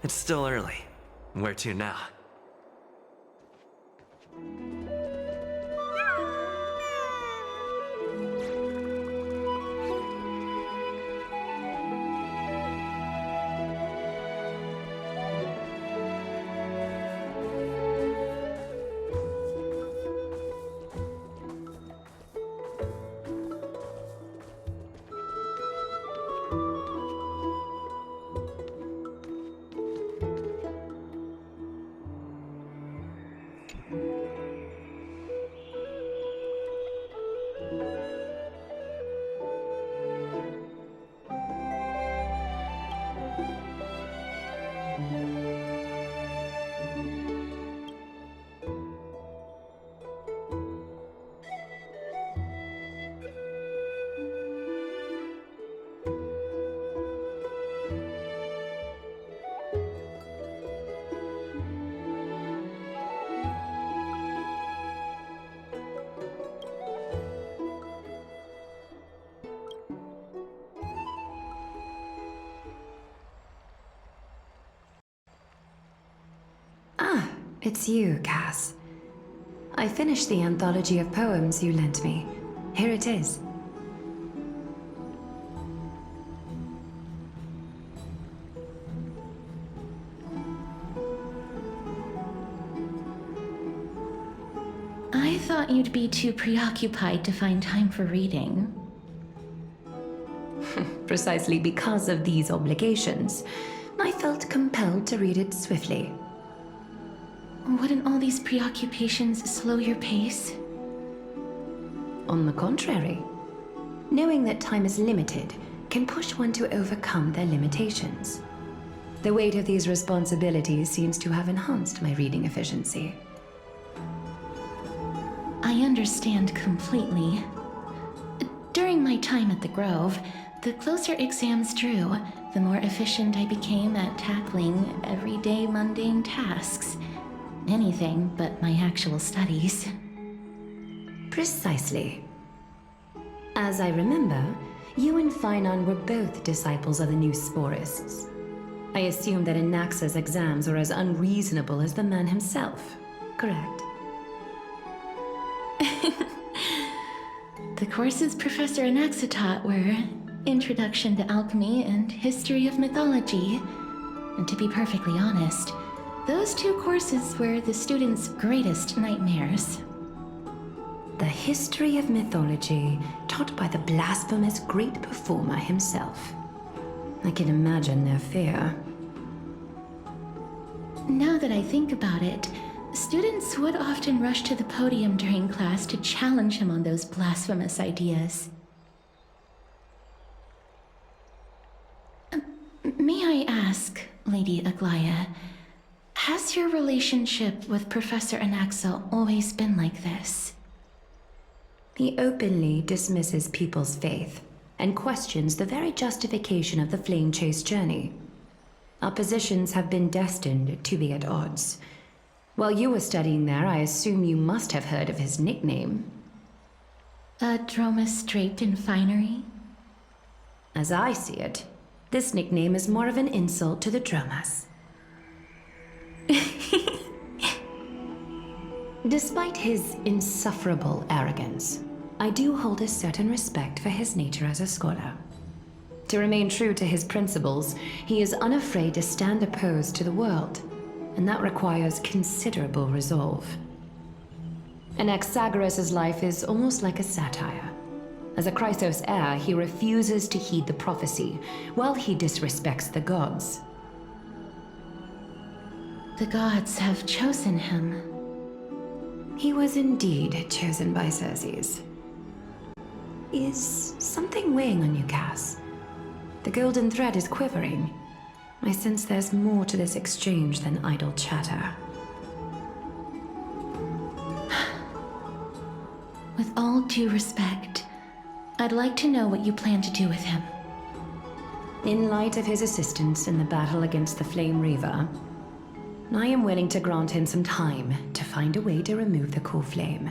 It's still early. Where to now? Ah, it's you, Cass. I finished the anthology of poems you lent me. Here it is. I thought you'd be too preoccupied to find time for reading. Precisely because of these obligations, I felt compelled to read it swiftly. Wouldn't all these preoccupations slow your pace? On the contrary, knowing that time is limited can push one to overcome their limitations. The weight of these responsibilities seems to have enhanced my reading efficiency. I understand completely. During my time at the Grove, the closer exams drew, the more efficient I became at tackling everyday mundane tasks. Anything but my actual studies. Precisely. As I remember, you and Finon were both disciples of the new Sporists. I assume that Anaxa's exams are as unreasonable as the man himself, correct? The courses Professor Anaxa taught were Introduction to Alchemy and History of Mythology. And to be perfectly honest, those two courses were the students' greatest nightmares. The history of mythology, taught by the blasphemous great performer himself. I can imagine their fear. Now that I think about it, students would often rush to the podium during class to challenge him on those blasphemous ideas. May I ask, Lady Aglaya, has your relationship with Professor Anaxa always been like this? He openly dismisses people's faith and questions the very justification of the Flame Chase journey. Our positions have been destined to be at odds. While you were studying there, I assume you must have heard of his nickname. A Dromus draped in finery? As I see it, this nickname is more of an insult to the Dromas. Despite his insufferable arrogance, I do hold a certain respect for his nature as a scholar. To remain true to his principles, he is unafraid to stand opposed to the world, and that requires considerable resolve. Anaxagoras' life is almost like a satire. As a Chrysos heir, he refuses to heed the prophecy, while he disrespects the gods. The gods have chosen him. He was indeed chosen by Circes. Is something weighing on you, Cass? The golden thread is quivering. I sense there's more to this exchange than idle chatter. With all due respect, I'd like to know what you plan to do with him. In light of his assistance in the battle against the Flame Reaver, I am willing to grant him some time to find a way to remove the core flame.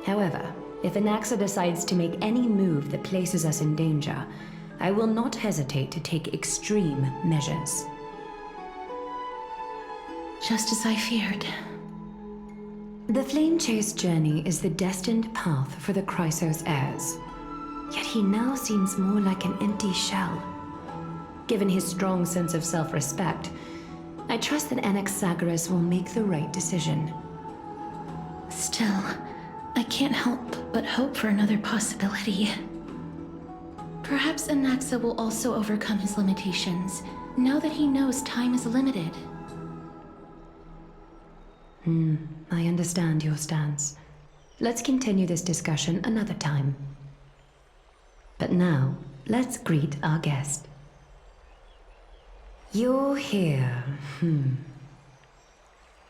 However, if Anaxa decides to make any move that places us in danger, I will not hesitate to take extreme measures. Just as I feared. The Flame Chase journey is the destined path for the Chrysos heirs. Yet he now seems more like an empty shell. Given his strong sense of self-respect, I trust that Anaxagoras will make the right decision. Still, I can't help but hope for another possibility. Perhaps Anaxa will also overcome his limitations, now that he knows time is limited. I understand your stance. Let's continue this discussion another time. But now, let's greet our guest. You're here.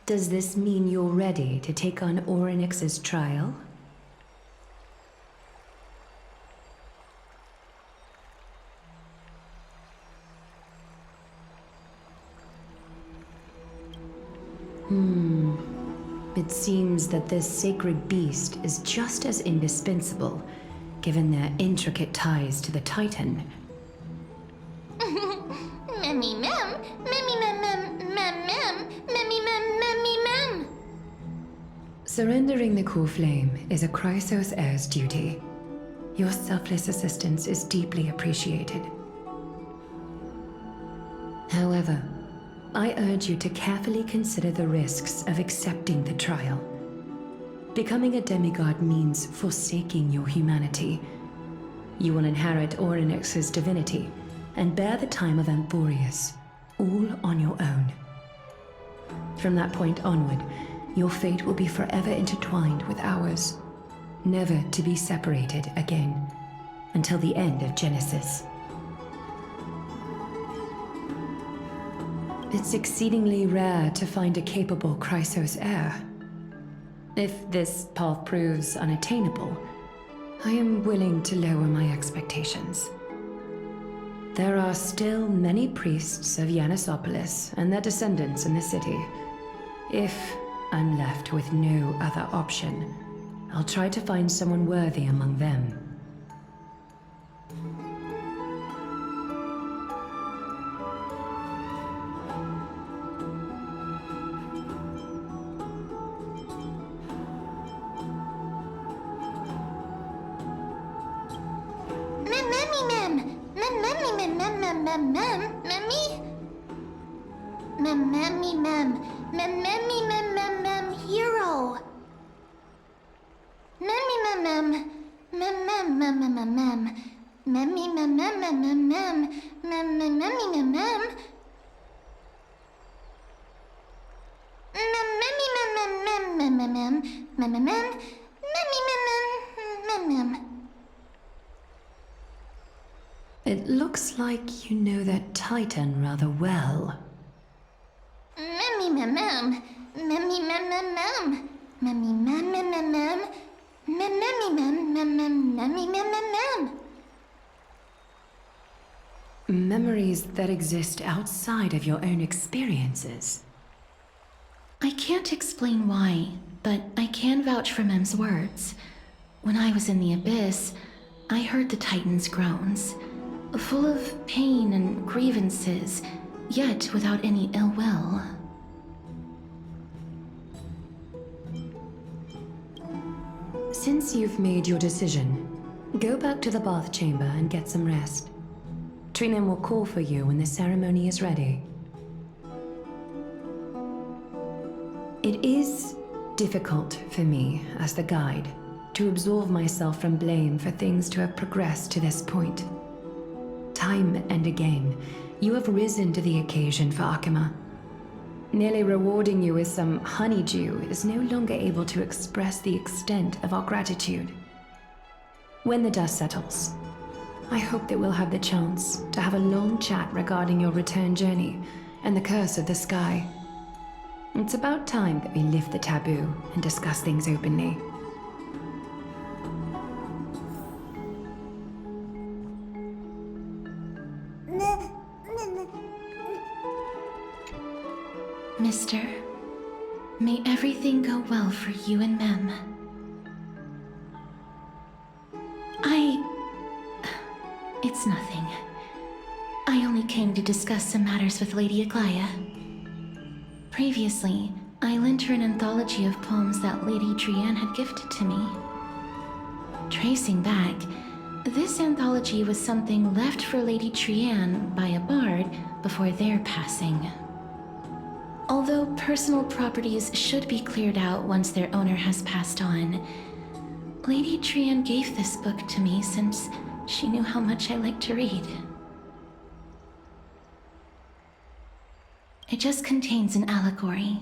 Does this mean you're ready to take on Orynyx's trial? It seems that this sacred beast is just as indispensable, given their intricate ties to the Titan. Memmy mem, memmy mem mem mem mem, memmy mem memmy mem. Surrendering the core flame is a Chrysos heir's duty. Your selfless assistance is deeply appreciated. However, I urge you to carefully consider the risks of accepting the trial. Becoming a demigod means forsaking your humanity. You will inherit Orynyx's divinity and bear the time of Amphorius, all on your own. From that point onward, your fate will be forever intertwined with ours, never to be separated again, until the end of Genesis. It's exceedingly rare to find a capable Chrysos heir. If this path proves unattainable, I am willing to lower my expectations. There are still many priests of Yanissopolis and their descendants in the city. If I'm left with no other option, I'll try to find someone worthy among them. Hero. Memmy mem mem mem mem mem mem mem mem. Memmy mem mem mem mem mem mem mem memmy mem mem. Memmy mem mem mem mem mem mem mem mem mem. Memmy mem mem mem mem. It looks like you know that Titan rather well. Memmy mem mem. Memmy mem mem mem. Memmy mem mem mem mem. Memmy mem mem mem memmy mem mem mem. Memories that exist outside of your own experiences. I can't explain why, but I can vouch for Mem's words. When I was in the abyss, I heard the Titan's groans, full of pain and grievances, yet without any ill will. Since you've made your decision, go back to the bath chamber and get some rest. Trinen will call for you when the ceremony is ready. It is difficult for me, as the guide, to absolve myself from blame for things to have progressed to this point. Time and again, you have risen to the occasion for Akima. Nearly rewarding you with some honeydew is no longer able to express the extent of our gratitude. When the dust settles, I hope that we'll have the chance to have a long chat regarding your return journey and the curse of the sky. It's about time that we lift the taboo and discuss things openly. Mister, may everything go well for you and Mem. It's nothing. I only came to discuss some matters with Lady Aglaya. Previously, I lent her an anthology of poems that Lady Trianne had gifted to me. Tracing back, this anthology was something left for Lady Trianne by a bard before their passing. Although personal properties should be cleared out once their owner has passed on, Lady Trianne gave this book to me since she knew how much I liked to read. It just contains an allegory.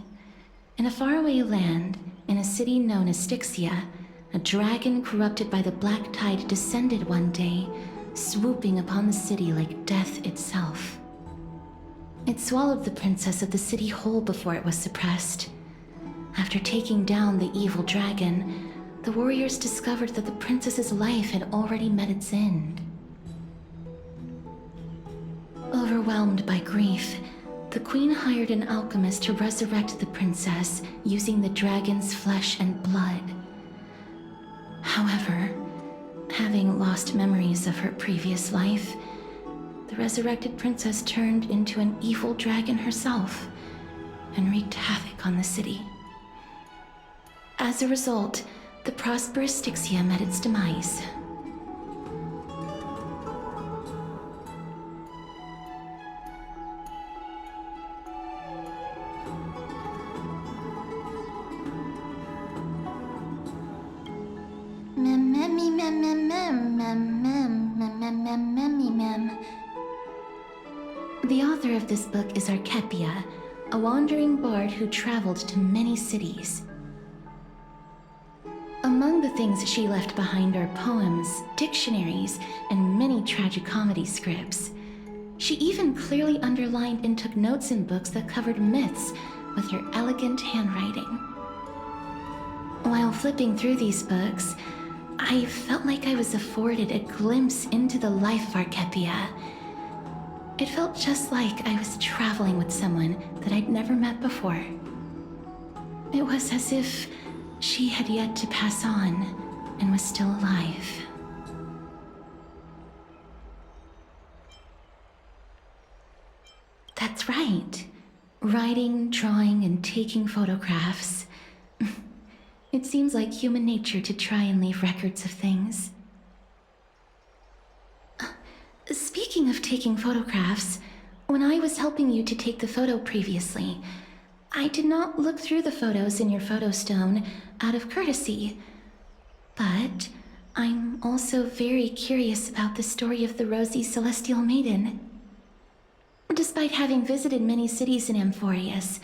In a faraway land, in a city known as Styxia, a dragon corrupted by the black tide descended one day, swooping upon the city like death itself. It swallowed the princess of the city whole before it was suppressed. After taking down the evil dragon, the warriors discovered that the princess's life had already met its end. Overwhelmed by grief, the queen hired an alchemist to resurrect the princess using the dragon's flesh and blood. However, having lost memories of her previous life, the resurrected princess turned into an evil dragon herself and wreaked havoc on the city. As a result, the prosperous Styxia met its demise. The author of this book is Archepia, a wandering bard who traveled to many cities. Among the things she left behind are poems, dictionaries, and many tragicomedy scripts. She even clearly underlined and took notes in books that covered myths with her elegant handwriting. While flipping through these books, I felt like I was afforded a glimpse into the life of Archepia. It felt just like I was traveling with someone that I'd never met before. It was as if she had yet to pass on and was still alive. That's right. Writing, drawing, and taking photographs. It seems like human nature to try and leave records of things. Speaking of taking photographs, when I was helping you to take the photo previously, I did not look through the photos in your photo stone out of courtesy. But I'm also very curious about the story of the Rosy Celestial Maiden. Despite having visited many cities in Amphorius,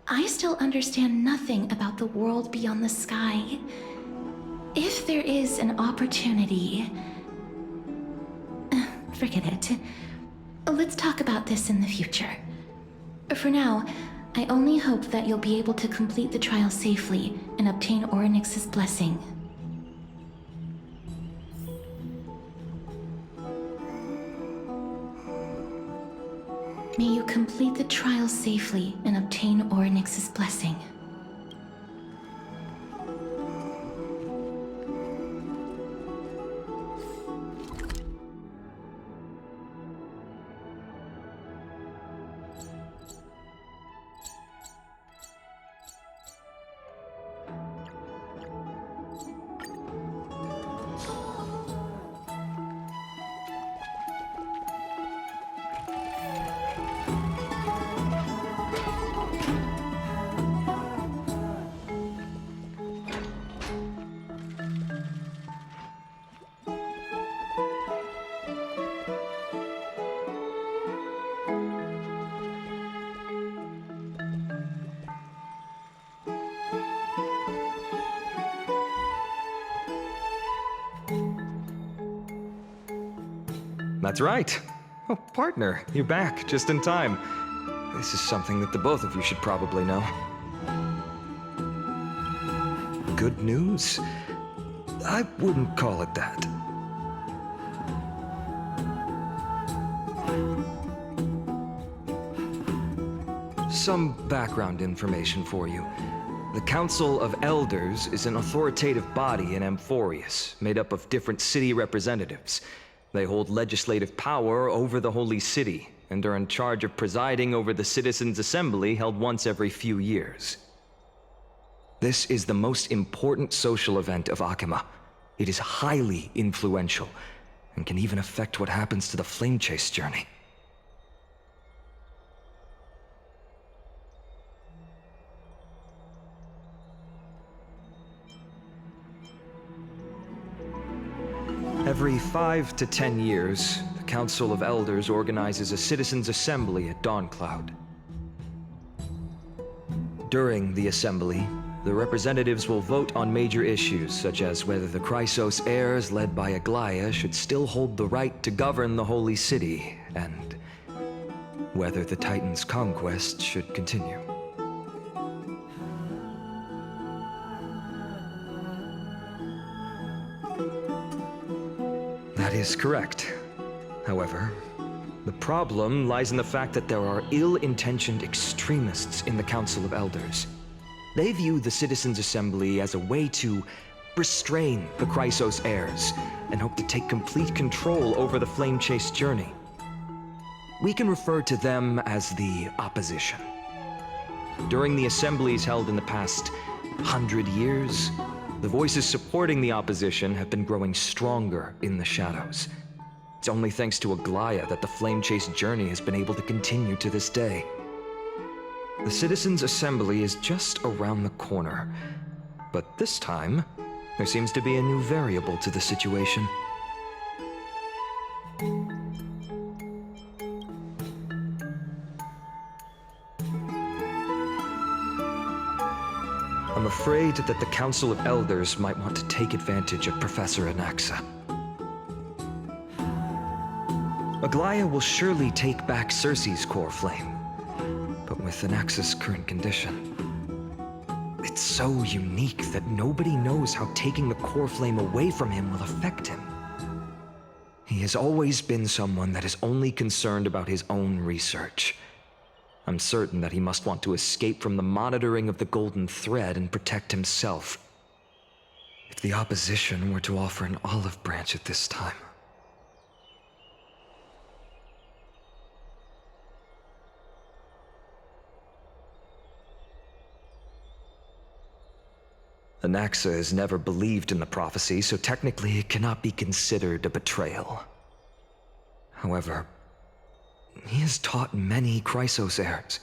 I still understand nothing about the world beyond the sky. If there is an opportunity... Forget it. Let's talk about this in the future. For now, I only hope that you'll be able to complete the trial safely and obtain Orynyx's blessing. May you complete the trial safely and obtain Orynyx's blessing. That's right. Oh, partner, you're back just in time. This is something that the both of you should probably know. Good news? I wouldn't call it that. Some background information for you. The Council of Elders is an authoritative body in Amphorius, made up of different city representatives. They hold legislative power over the Holy City and are in charge of presiding over the Citizens' Assembly held once every few years. This is the most important social event of Akima. It is highly influential and can even affect what happens to the Flame Chase journey. Every 5 to 10 years, the Council of Elders organizes a Citizens' Assembly at Dawncloud. During the assembly, the representatives will vote on major issues such as whether the Chrysos heirs led by Aglaya should still hold the right to govern the Holy City, and whether the Titan's conquest should continue. That is correct. However, the problem lies in the fact that there are ill-intentioned extremists in the Council of Elders. They view the Citizens' Assembly as a way to restrain the Chrysos heirs and hope to take complete control over the Flame Chase journey. We can refer to them as the opposition. During the assemblies held in the past 100 years, the voices supporting the opposition have been growing stronger in the shadows. It's only thanks to Aglaya that the Flame Chase journey has been able to continue to this day. The Citizens' Assembly is just around the corner, but this time, there seems to be a new variable to the situation. I'm afraid that the Council of Elders might want to take advantage of Professor Anaxa. Aglaya will surely take back Circe's core flame, but with Anaxa's current condition, it's so unique that nobody knows how taking the core flame away from him will affect him. He has always been someone that is only concerned about his own research. I'm certain that he must want to escape from the monitoring of the Golden Thread and protect himself. If the opposition were to offer an olive branch at this time. Anaxa has never believed in the prophecy, so technically it cannot be considered a betrayal. However, he has taught many Chrysos heirs,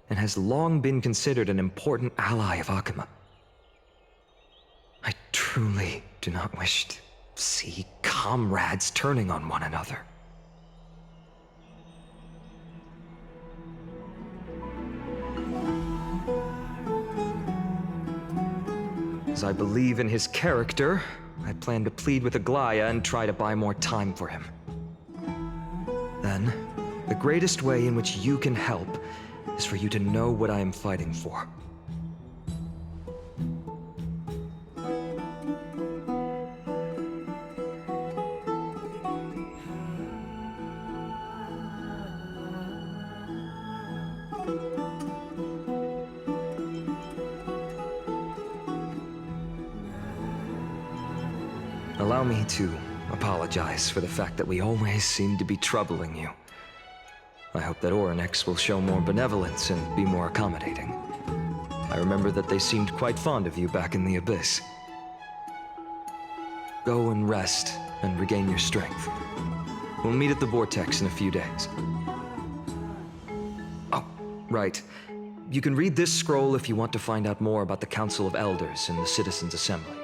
and has long been considered an important ally of Akima. I truly do not wish to see comrades turning on one another. As I believe in his character, I plan to plead with Aglaya and try to buy more time for him. Then, the greatest way in which you can help is for you to know what I am fighting for. Allow me to apologize for the fact that we always seem to be troubling you. I hope that Orynyx will show more benevolence and be more accommodating. I remember that they seemed quite fond of you back in the Abyss. Go and rest and regain your strength. We'll meet at the Vortex in a few days. Oh, right. You can read this scroll if you want to find out more about the Council of Elders and the Citizens' Assembly.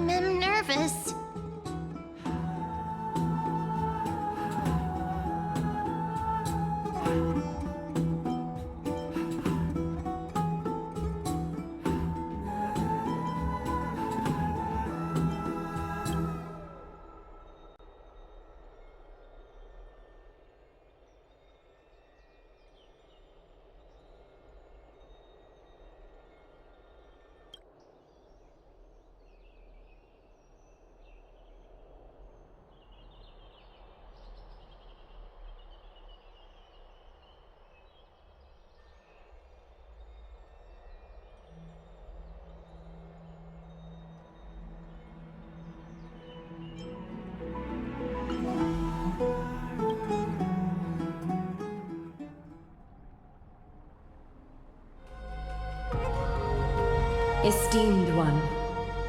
Mem nervous. Esteemed one,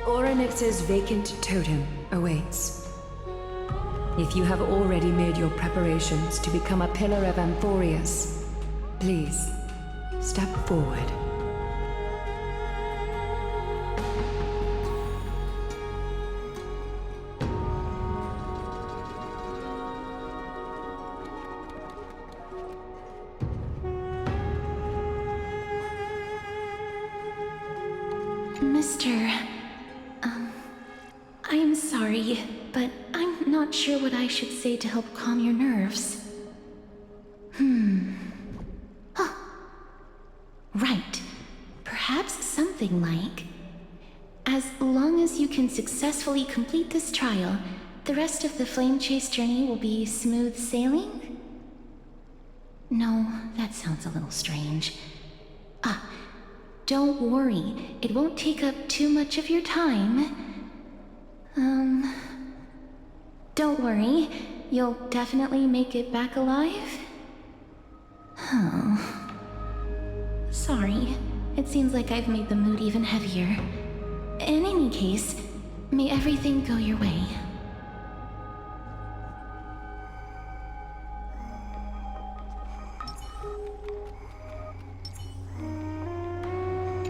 Orynyx's vacant totem awaits. If you have already made your preparations to become a pillar of Amphorius, please, step forward. Mister, I am sorry, but I'm not sure what I should say to help calm your nerves. Right. Perhaps something like, as long as you can successfully complete this trial, the rest of the flame chase journey will be smooth sailing? No, that sounds a little strange. Don't worry, it won't take up too much of your time. Don't worry, you'll definitely make it back alive? Sorry, it seems like I've made the mood even heavier. In any case, may everything go your way.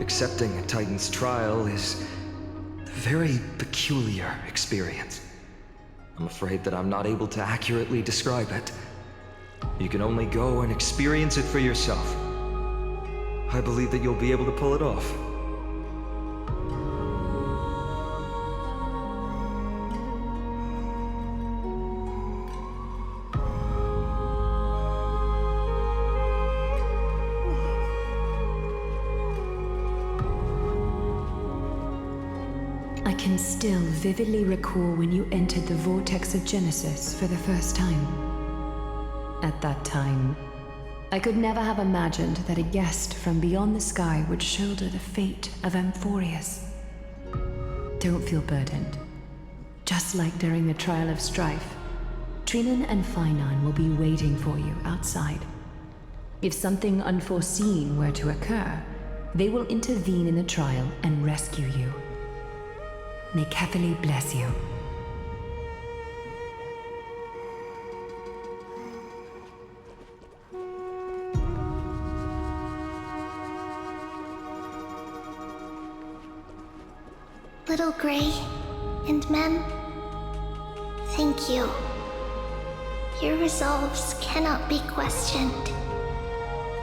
Accepting a Titan's trial is a very peculiar experience. I'm afraid that I'm not able to accurately describe it. You can only go and experience it for yourself. I believe that you'll be able to pull it off. I can still vividly recall when you entered the vortex of Genesis for the first time. At that time, I could never have imagined that a guest from beyond the sky would shoulder the fate of Amphorius. Don't feel burdened. Just like during the trial of strife, Trinan and Finan will be waiting for you outside. If something unforeseen were to occur, they will intervene in the trial and rescue you. May Kethely bless you. Little Gray and Mem, thank you. Your resolves cannot be questioned.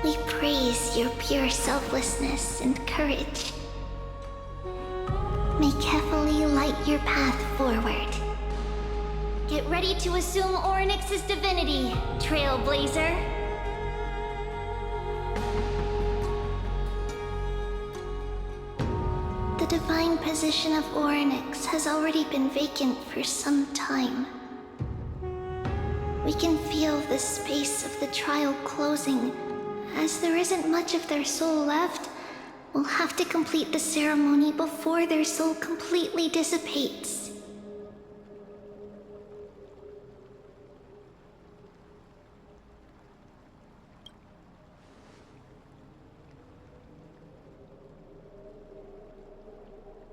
We praise your pure selflessness and courage. May Kethely light your path forward. Get ready to assume Orynyx's divinity, Trailblazer. The divine position of Orynyx has already been vacant for some time. We can feel the space of the trial closing. As there isn't much of their soul left, we'll have to complete the ceremony before their soul completely dissipates.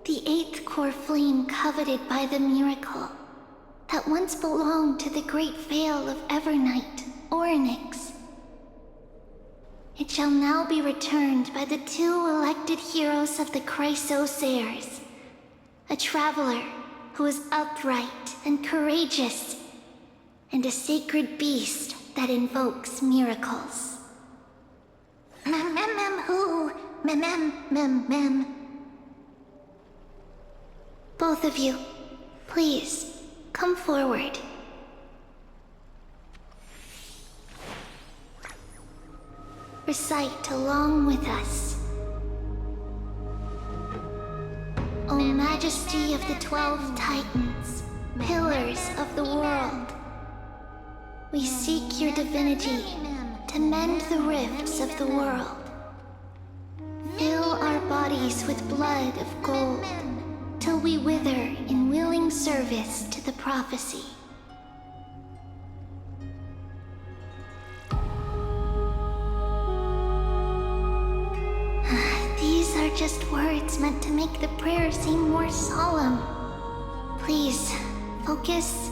The 8th core flame coveted by the miracle that once belonged to the great Veil of Evernight, Orynyx. It shall now be returned by the 2 elected heroes of the Chrysosairs, a traveler who is upright and courageous, and a sacred beast that invokes miracles. Who? Both of you, please, come forward. Recite along with us. O Majesty of the 12 Titans, pillars of the world, we seek your divinity to mend the rifts of the world. Fill our bodies with blood of gold, till we wither in willing service to the prophecy. These are just words meant to make the prayer seem more solemn. Please, focus.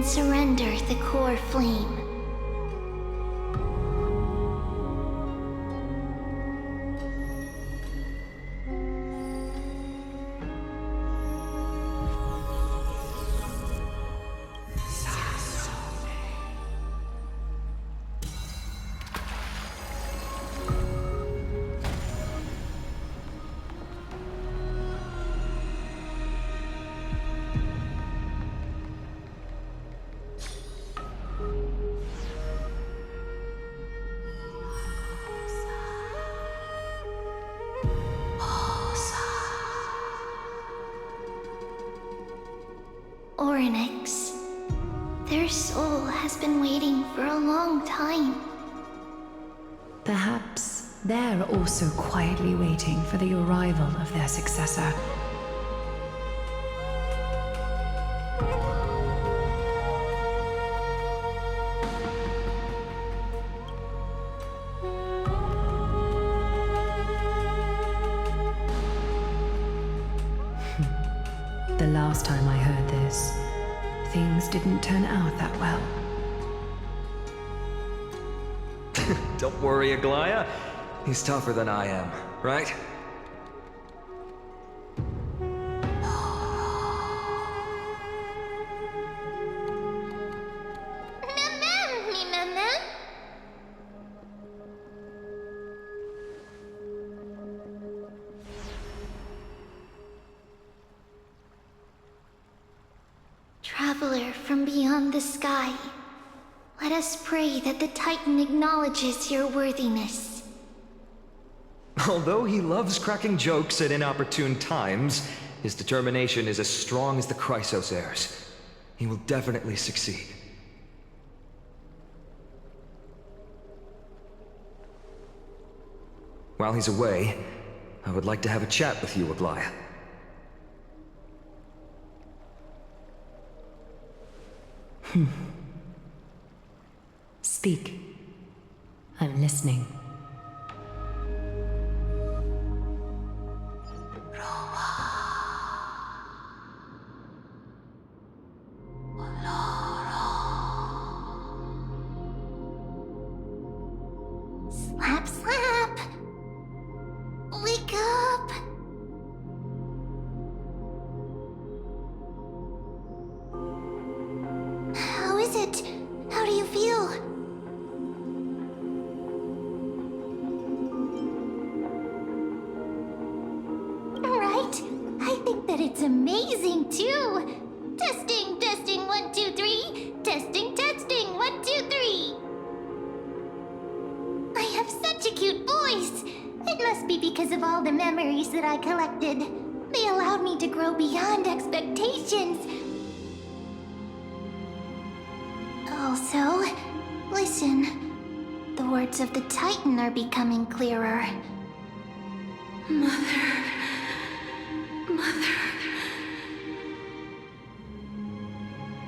surrender the core flame. Oryx. Their soul has been waiting for a long time. Perhaps they're also quietly waiting for the arrival of their successor. The last time I heard this, things didn't turn out that well. Don't worry, Aglaya. He's tougher than I am, right? Traveler from beyond the sky, let us pray that the Titan acknowledges your worthiness. Although he loves cracking jokes at inopportune times, his determination is as strong as the Chrysos heirs. He will definitely succeed. While he's away, I would like to have a chat with you, Aglaya. Speak. I'm listening. Slap, slap! Wake up! How is it? How do you feel? Right? I think that it's amazing too! Testing, testing, 1, 2, 3. Testing, testing, 1, 2, 3. I have such a cute voice! It must be because of all the memories that I collected. They allowed me to grow beyond expectations. Also, listen. The words of the Titan are becoming clearer. Mother.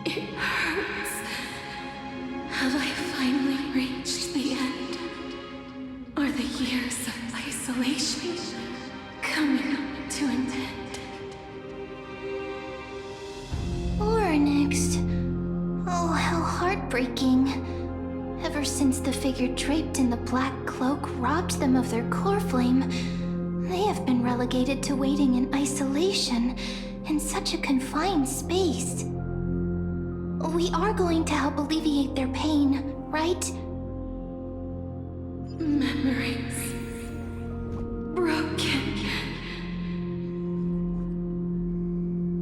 It hurts. Have I finally reached the end? Are the years of isolation coming to an end? Or next. Oh, how heartbreaking. Ever since the figure draped in the black cloak robbed them of their core flame, they have been relegated to waiting in isolation in such a confined space. We are going to help alleviate their pain, right? Memories. Broken.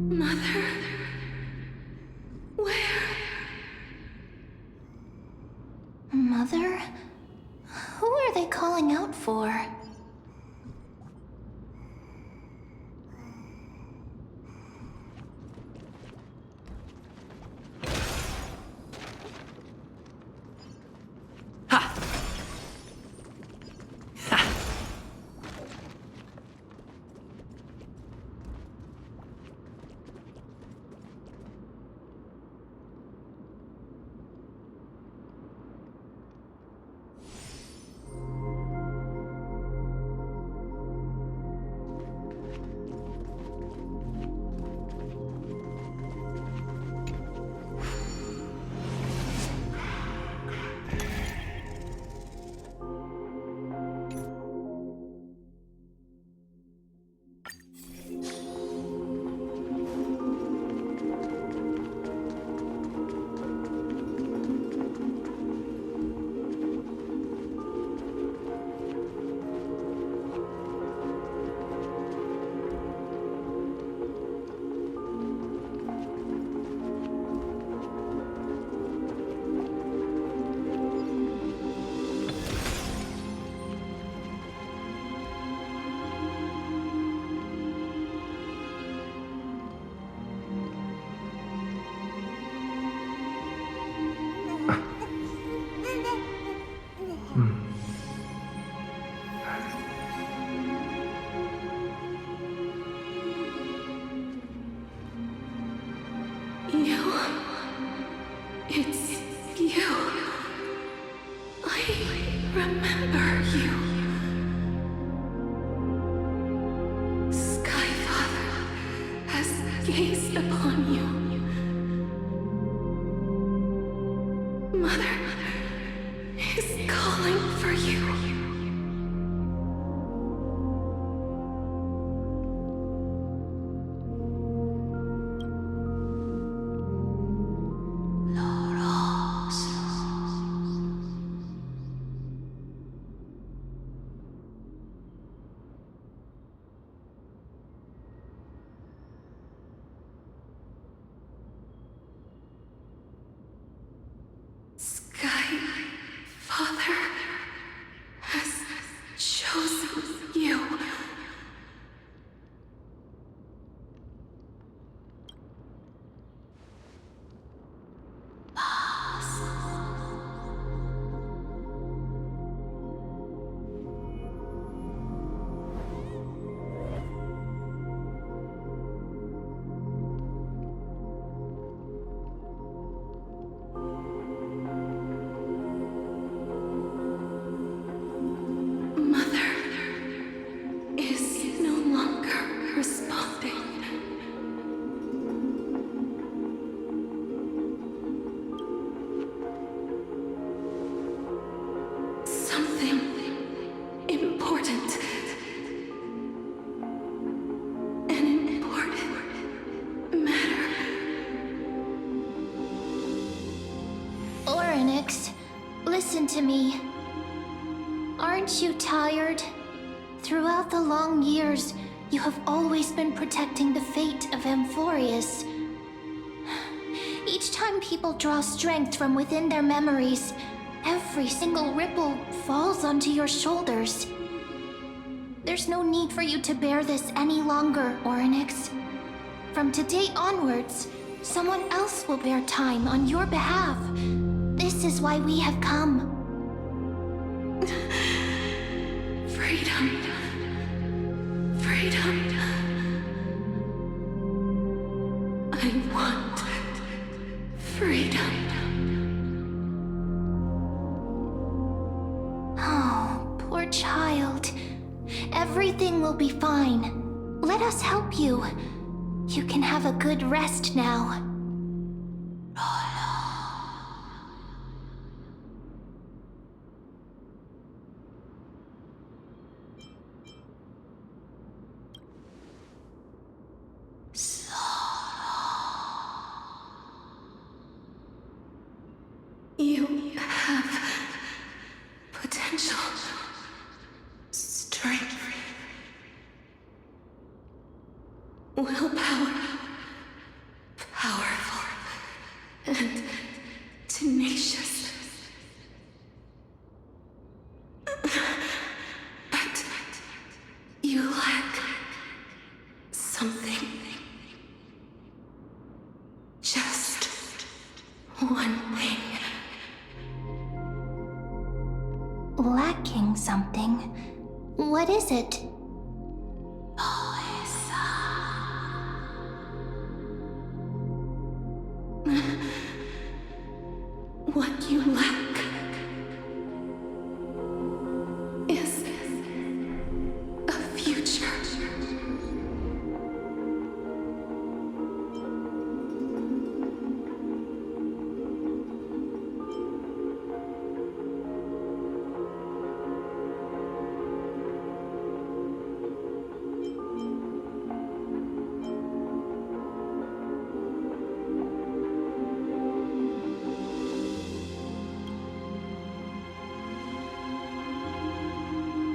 Mother. Where? Mother? Who are they calling out for? It's you. I remember you. Skyfather has gazed upon you. Mother is calling for you. Skyfather has chosen you. Mother is no longer responding. Something important. An important matter. Oryx, listen to me. Aren't you tired? Throughout the long years, you have always been protecting the fate of Amphorius. Each time people draw strength from within their memories, every single ripple falls onto your shoulders. There's no need for you to bear this any longer, Oryx. From today onwards, someone else will bear time on your behalf. This is why we have come. Freedom. Freedom. I want freedom. Oh, poor child. Everything will be fine. Let us help you. You can have a good rest now. You have potential, strength, willpower, powerful, and tenacious. But you lack something. Just one thing. Lacking something? What is it? What you lack is a future.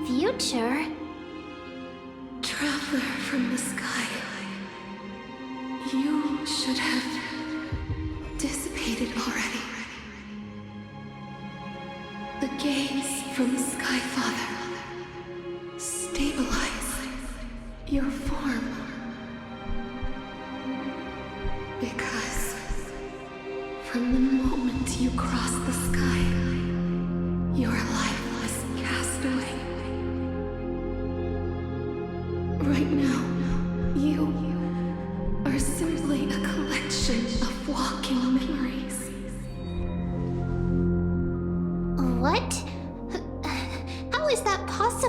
Future? Traveler from the sky, you should have dissipated already. The gaze from Skyfather stabilize your form. Because from the moment you crossed the sky, your life was cast away. Right now, you are simply a collection of walking memories.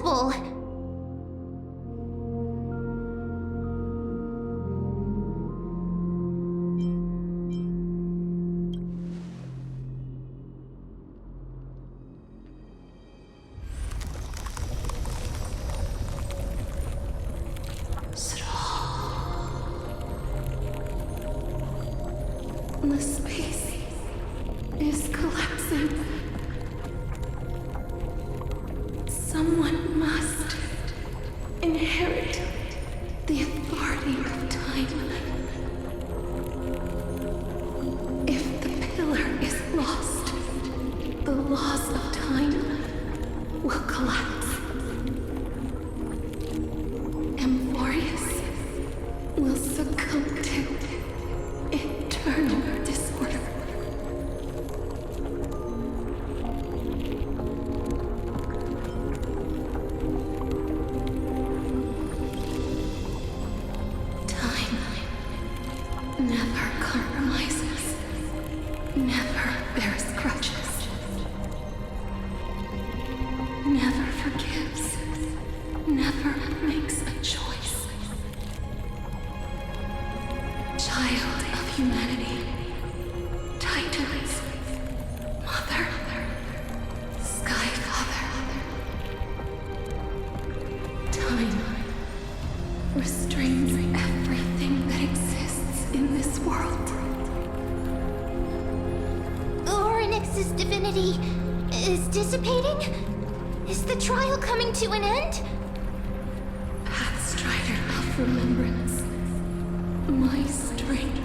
impossible! The space is collapsing. Someone must inherit the authority of time. If the pillar is lost, the laws of time will collapse. Amphorius will succumb to eternal disorder. Time never compromises, never bears grudges, never forgives, never makes a choice. Child of humanity, Titans, Mother, Sky Father. Time restrains everything that exists in this world. Orynyx's divinity is dissipating? Is the trial coming to an end? Pathstrider of remembrance, my strength,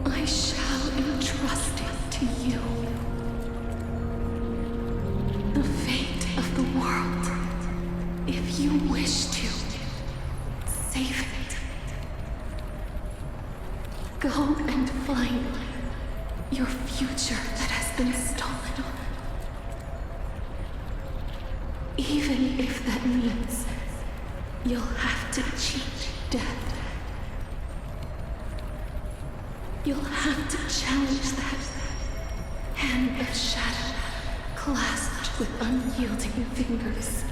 I shall entrust it to you. The fate of the world, if you wish to, save it. Go and find your future that has been stolen. Even if that means you'll have to cheat death. You'll have to challenge that hand of shadow clasped with unyielding fingers.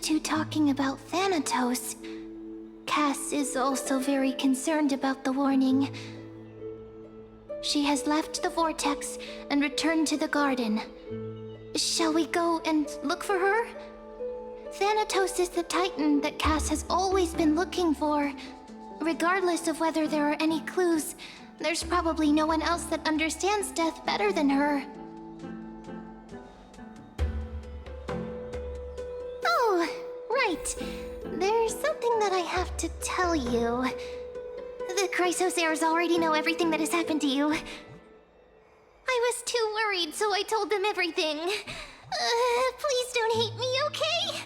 two talking about Thanatos, Cass is also very concerned about the warning. She has left the vortex and returned to the garden. Shall we go and look for her? Thanatos is the Titan that Cass has always been looking for. Regardless of whether there are any clues, there's probably no one else that understands death better than her. Oh, right. There's something that I have to tell you. The Chrysosairs already know everything that has happened to you. I was too worried, so I told them everything. Please don't hate me, okay?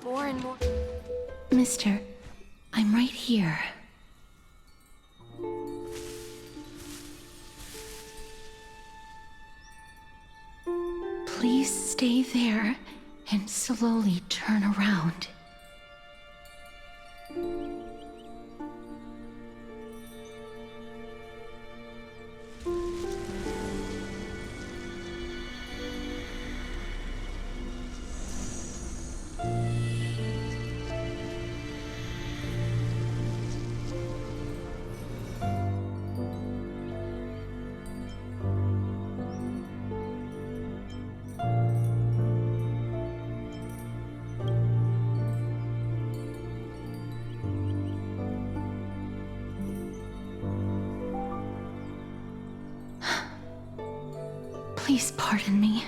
More and more. Mister, I'm right here. Please stay there and slowly turn around. Please pardon me.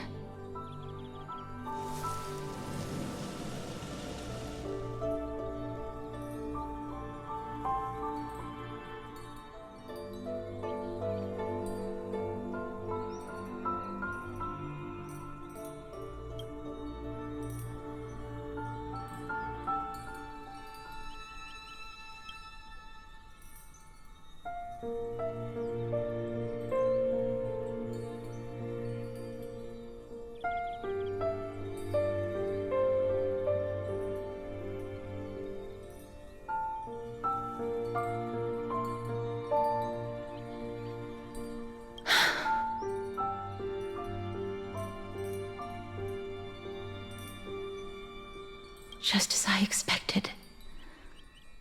Just as I expected.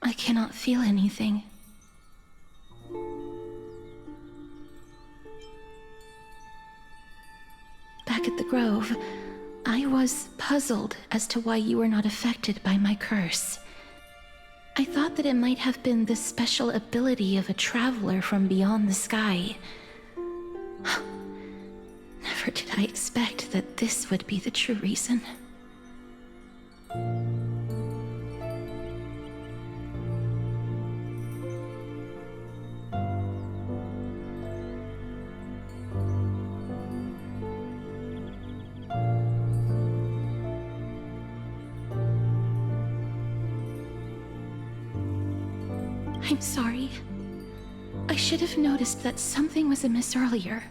I cannot feel anything. Back at the Grove, I was puzzled as to why you were not affected by my curse. I thought that it might have been the special ability of a traveler from beyond the sky. Never did I expect that this would be the true reason. I'm sorry. I should have noticed that something was amiss earlier.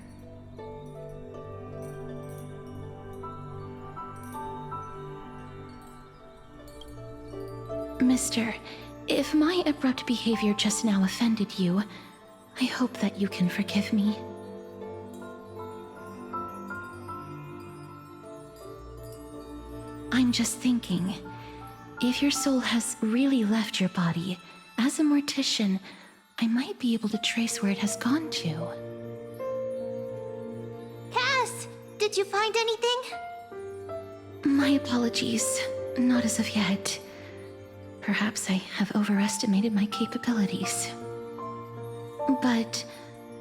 Mister, if my abrupt behavior just now offended you, I hope that you can forgive me. I'm just thinking, if your soul has really left your body, as a mortician, I might be able to trace where it has gone to. Cass, did you find anything? My apologies. Not as of yet. Perhaps I have overestimated my capabilities. But,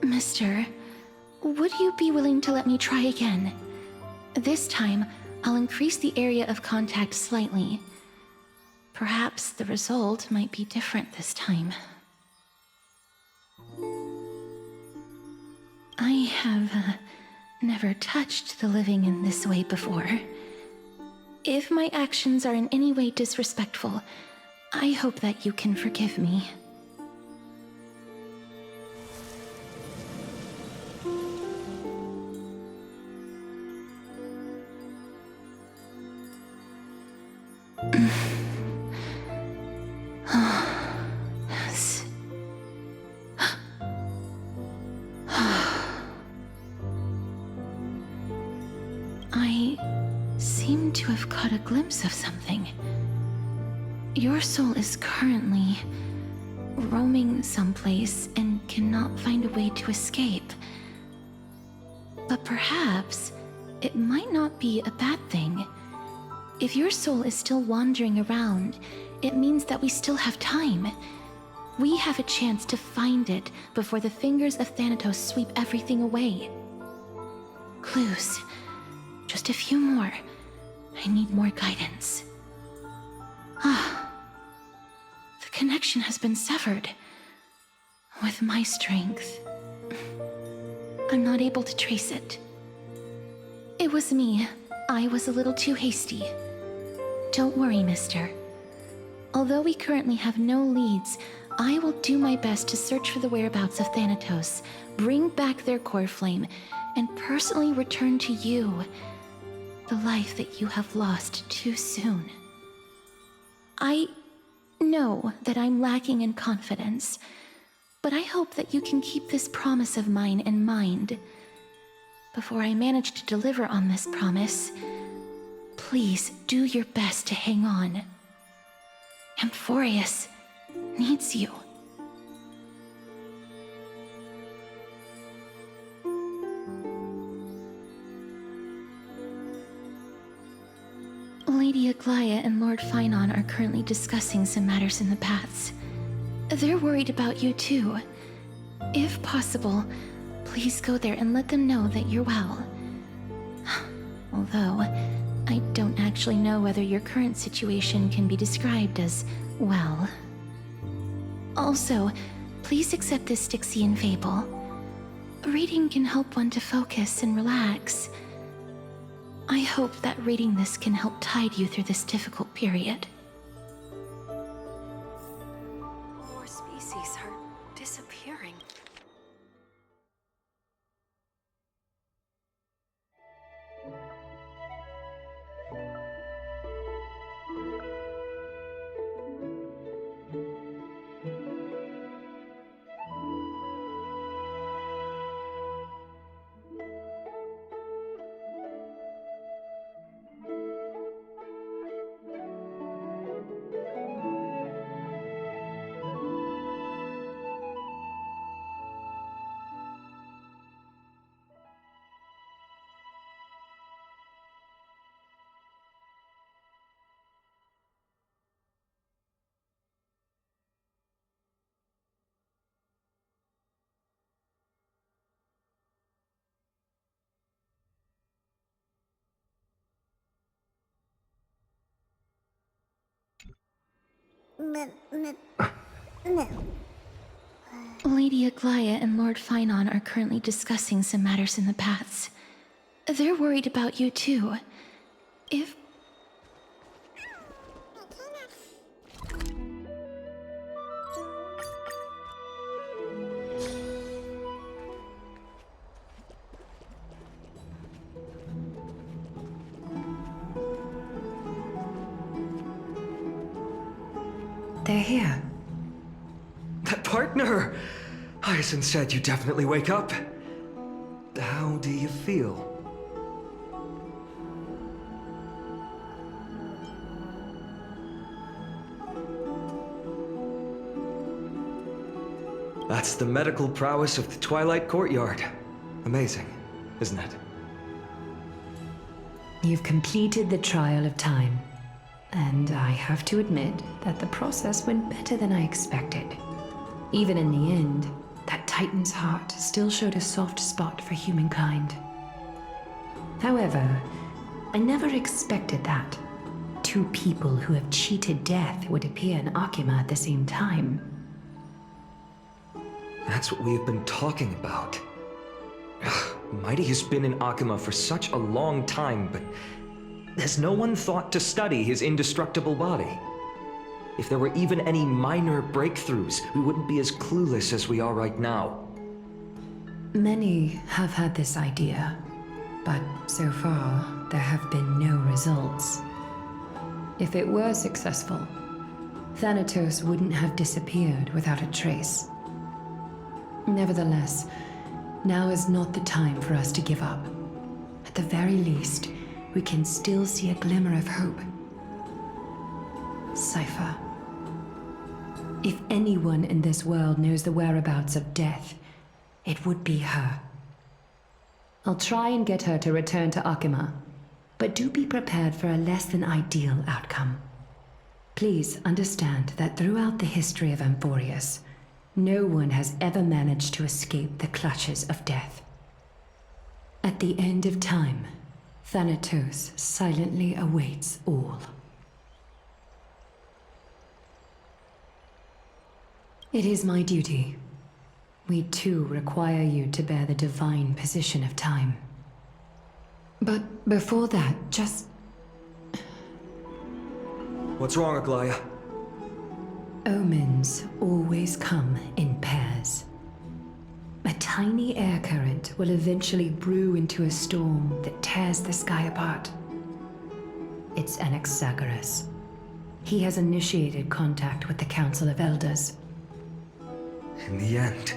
Mister, would you be willing to let me try again? This time, I'll increase the area of contact slightly. Perhaps the result might be different this time. I have never touched the living in this way before. If my actions are in any way disrespectful, I hope that you can forgive me. Yes. I seem to have caught a glimpse of something. Your soul is currently roaming someplace and cannot find a way to escape. But perhaps it might not be a bad thing. If your soul is still wandering around, it means that we still have time. We have a chance to find it before the fingers of Thanatos sweep everything away. Clues. Just a few more. I need more guidance. The connection has been severed. With my strength, I'm not able to trace it. It was me. I was a little too hasty. Don't worry, mister. Although we currently have no leads, I will do my best to search for the whereabouts of Thanatos, bring back their core flame, and personally return to you the life that you have lost too soon. I know that I'm lacking in confidence, but I hope that you can keep this promise of mine in mind. Before I manage to deliver on this promise, please do your best to hang on. Amphorius needs you. Lady Aglaia and Lord Finon are currently discussing some matters in the paths. They're worried about you too. If possible, please go there and let them know that you're well. Although, I don't actually know whether your current situation can be described as well. Also, please accept this Styxian fable. Reading can help one to focus and relax. I hope that reading this can help tide you through this difficult period. More species are disappearing. Lady Aglaia and Lord Finon are currently discussing some matters in the paths. They're worried about you too. If... They're here. That partner! Hyacinth said you definitely wake up. How do you feel? That's the medical prowess of the Twilight Courtyard. Amazing, isn't it? You've completed the trial of time. And I have to admit that the process went better than I expected. Even in the end, that Titan's heart still showed a soft spot for humankind. However, I never expected that. Two people who have cheated death would appear in Akima at the same time. That's what we've been talking about. Mighty has been in Akuma for such a long time, but has no one thought to study his indestructible body? If there were even any minor breakthroughs, we wouldn't be as clueless as we are right now. Many have had this idea, but so far, there have been no results. If it were successful, Thanatos wouldn't have disappeared without a trace. Nevertheless, now is not the time for us to give up. At the very least, we can still see a glimmer of hope. Cypher. If anyone in this world knows the whereabouts of death, it would be her. I'll try and get her to return to Akuma, but do be prepared for a less than ideal outcome. Please understand that throughout the history of Amphorius, no one has ever managed to escape the clutches of death. At the end of time, Thanatos silently awaits all. It is my duty. We too require you to bear the divine position of time. But before that, just... What's wrong, Aglaya? Omens always come in pairs. A tiny air current will eventually brew into a storm that tears the sky apart. It's Anaxagoras. He has initiated contact with the Council of Elders. In the end,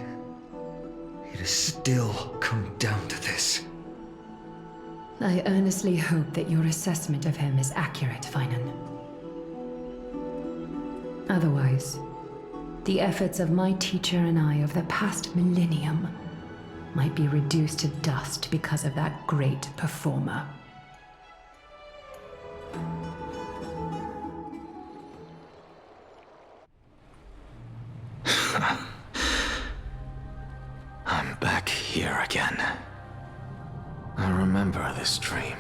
it has still come down to this. I earnestly hope that your assessment of him is accurate, Finan. Otherwise, the efforts of my teacher and I over the past millennium might be reduced to dust because of that great performer. I'm back here again. I remember this dream.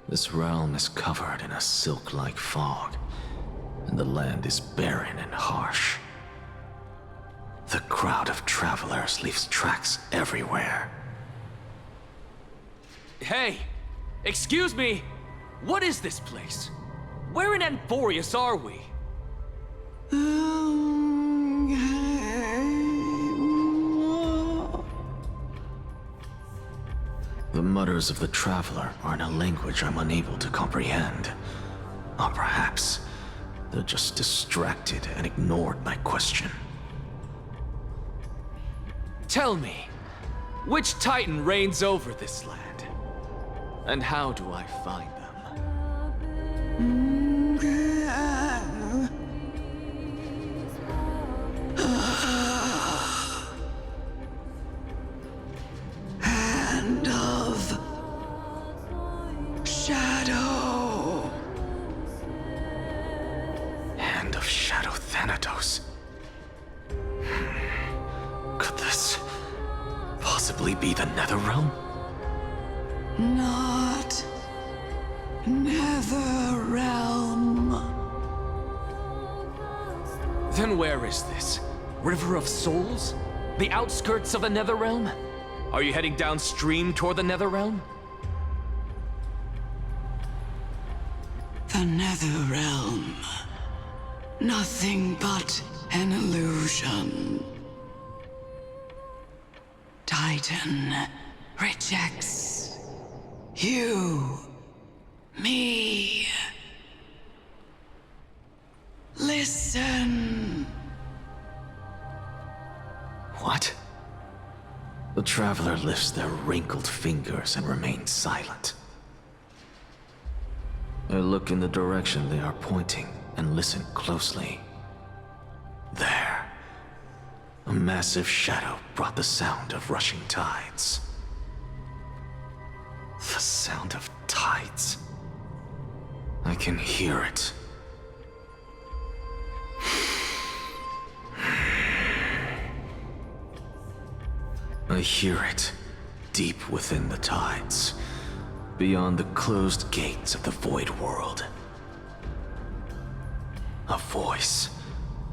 This realm is covered in a silk-like fog, and the land is barren and harsh. The crowd of travelers leaves tracks everywhere. Hey! Excuse me! What is this place? Where in Amphorius are we? The mutters of the traveler are in a language I'm unable to comprehend. Or perhaps they're just distracted and ignored my question. Tell me, which Titan reigns over this land? And how do I find them? Hand of Shadow. Hand of Shadow Thanatos. Could this possibly be the Netherrealm? Not Netherrealm. Then where is this? River of Souls? The outskirts of the Netherrealm? Are you heading downstream toward the Netherrealm? The Netherrealm. Nothing but an illusion. Titan rejects you, me. Listen. What? The traveler lifts their wrinkled fingers and remains silent. I look in the direction they are pointing and listen closely. There. A massive shadow brought the sound of rushing tides. The sound of tides. I can hear it. I hear it, deep within the tides, beyond the closed gates of the Void World. A voice,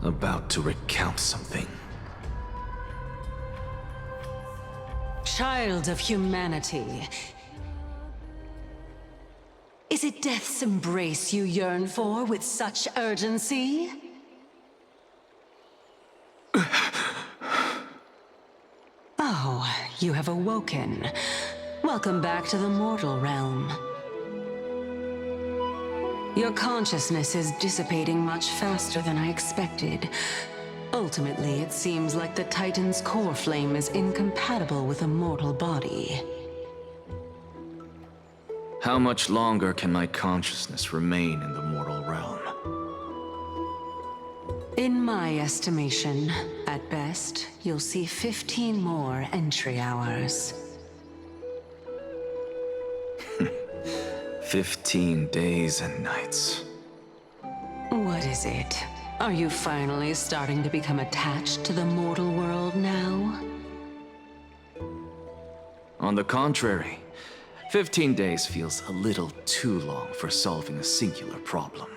about to recount something. child of humanity. Is it death's embrace you yearn for with such urgency? Oh, you have awoken. Welcome back to the mortal realm. Your consciousness is dissipating much faster than I expected. Ultimately, it seems like the Titan's core flame is incompatible with a mortal body. How much longer can my consciousness remain in the mortal realm? In my estimation, at best, you'll see 15 more entry hours. 15 days and nights. What is it? Are you finally starting to become attached to the mortal world now? On the contrary, 15 days feels a little too long for solving a singular problem.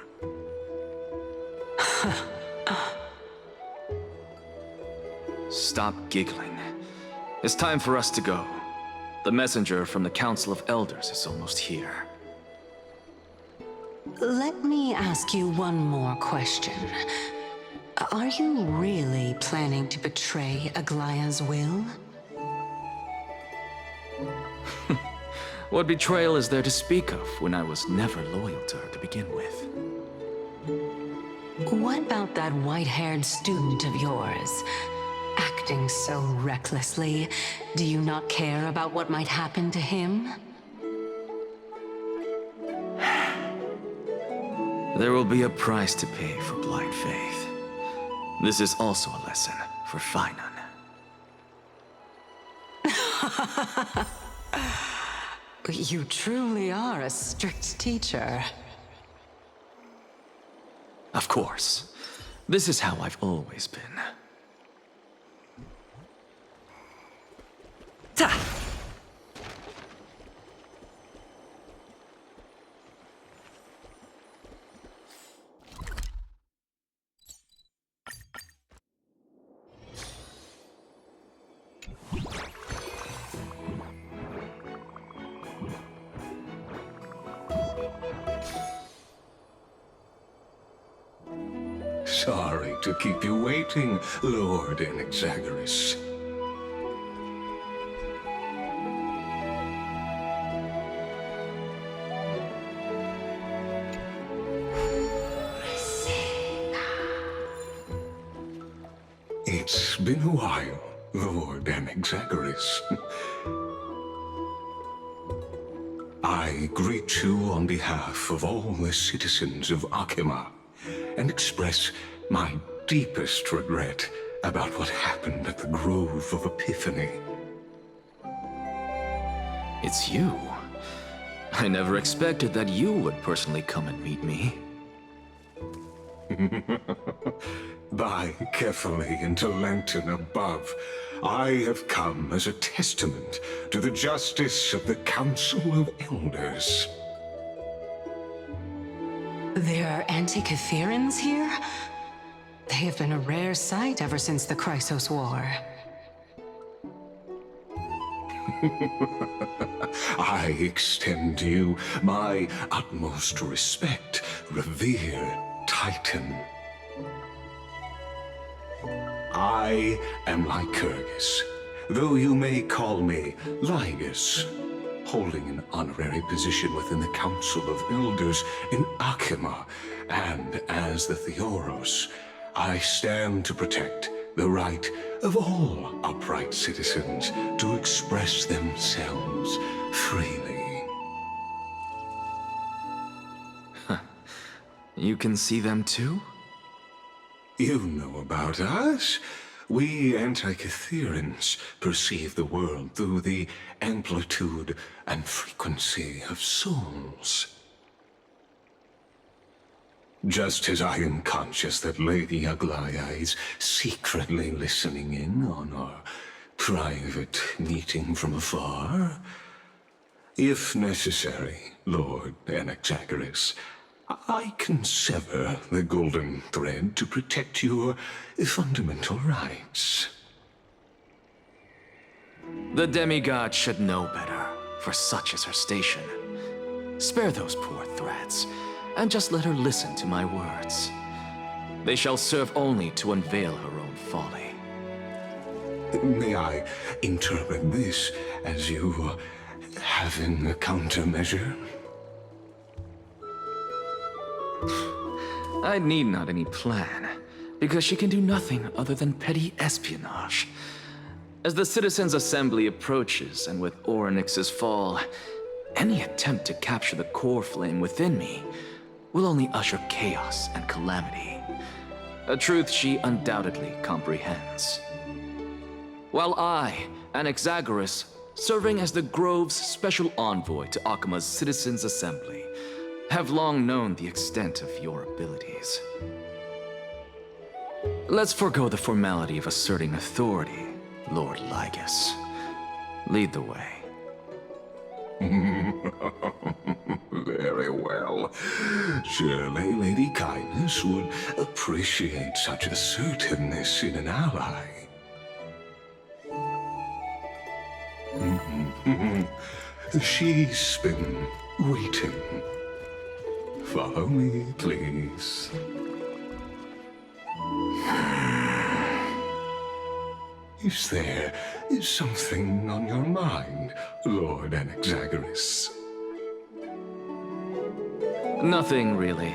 Stop giggling. It's time for us to go. The messenger from the Council of Elders is almost here. Let me ask you one more question. Are you really planning to betray Aglaya's will? What betrayal is there to speak of when I was never loyal to her to begin with? What about that white-haired student of yours? Acting so recklessly, do you not care about what might happen to him? There will be a price to pay for blind faith. This is also a lesson for Finan. You truly are a strict teacher. Of course. This is how I've always been. Ta! Sorry to keep you waiting, Lord Enexagoras. It's been a while, Lord Enexagoras. I greet you on behalf of all the citizens of Akima, and express my deepest regret about what happened at the Grove of Epiphany. It's you. I never expected that you would personally come and meet me. By carefully into Lantern above, I have come as a testament to the justice of the Council of Elders. There are Antikytherans here? They have been a rare sight ever since the Chrysos War. I extend to you my utmost respect, revered Titan. I am Lycurgus, though you may call me Lygus, holding an honorary position within the Council of Elders in Akima, and as the Theoros, I stand to protect the right of all upright citizens to express themselves freely. You can see them too? You know about us. We Antikytherans perceive the world through the amplitude and frequency of souls. Just as I am conscious that Lady Aglaya is secretly listening in on our private meeting from afar, if necessary, Lord Enexagoras, I can sever the golden thread to protect your fundamental rights. The demigod should know better, for such is her station. Spare those poor threats, and just let her listen to my words. They shall serve only to unveil her own folly. May I interpret this as you having a countermeasure? I need not any plan, because she can do nothing other than petty espionage. As the Citizens' Assembly approaches, and with Orynyx's fall, any attempt to capture the core flame within me will only usher chaos and calamity. A truth she undoubtedly comprehends. While I, Anaxagoras, serving as the Grove's special envoy to Akima's Citizens' Assembly, have long known the extent of your abilities. Let's forego the formality of asserting authority, Lord Lygus. Lead the way. Very well. Surely Lady Kindness would appreciate such assertiveness in an ally. She's been waiting. Follow me, please. Is there something on your mind, Lord Anaxagoras? Nothing, really.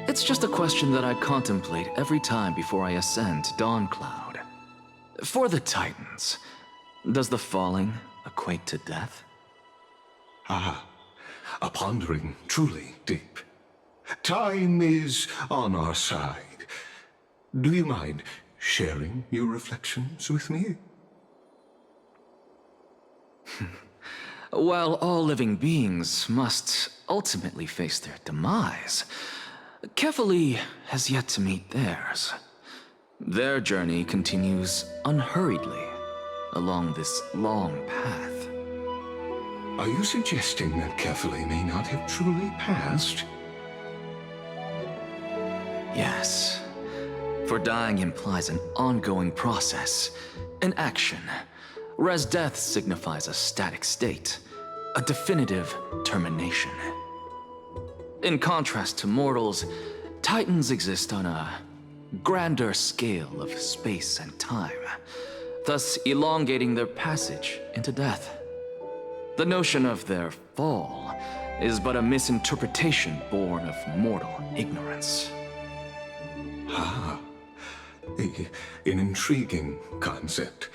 It's just a question that I contemplate every time before I ascend to Dawncloud. For the Titans, does the falling equate to death? Ah, a pondering truly deep. Time is on our side. Do you mind sharing your reflections with me? While all living beings must ultimately face their demise, Kefali has yet to meet theirs. Their journey continues unhurriedly along this long path. Are you suggesting that Kefali may not have truly passed? Yes. For dying implies an ongoing process, an action, whereas death signifies a static state, a definitive termination. In contrast to mortals, Titans exist on a grander scale of space and time, thus elongating their passage into death. The notion of their fall is but a misinterpretation born of mortal ignorance. Ah, an intriguing concept,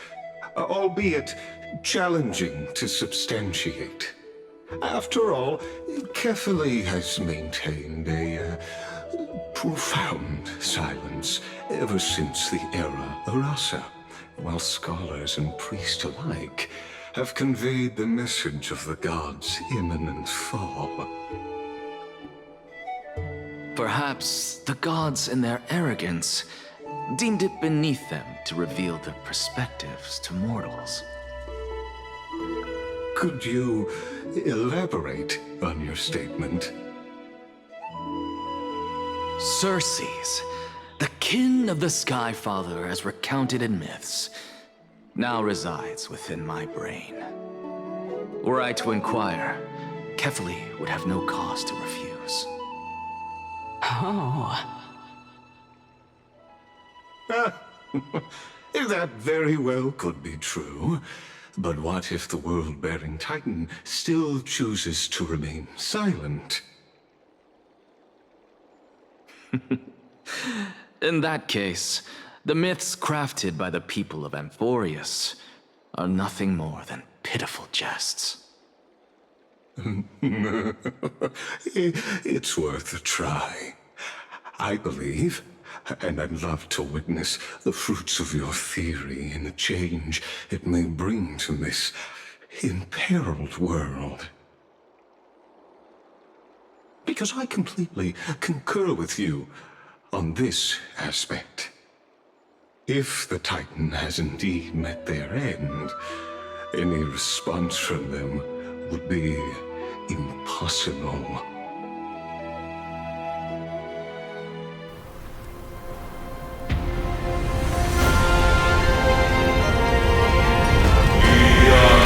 albeit challenging to substantiate. After all, Kefali has maintained a profound silence ever since the era Arasa, while scholars and priests alike have conveyed the message of the gods' imminent fall. Perhaps the gods, in their arrogance, deemed it beneath them to reveal their perspectives to mortals. Could you elaborate on your statement? Circes, the kin of the Skyfather as recounted in myths, now resides within my brain. Were I to inquire, Kefali would have no cause to refuse. Oh. That very well could be true. But what if the world-bearing Titan still chooses to remain silent? In that case, the myths crafted by the people of Amphorius are nothing more than pitiful jests. It's worth a try. I believe, and I'd love to witness the fruits of your theory and the change it may bring to this imperiled world. Because I completely concur with you on this aspect. If the Titan has indeed met their end, any response from them would be impossible. Yeah.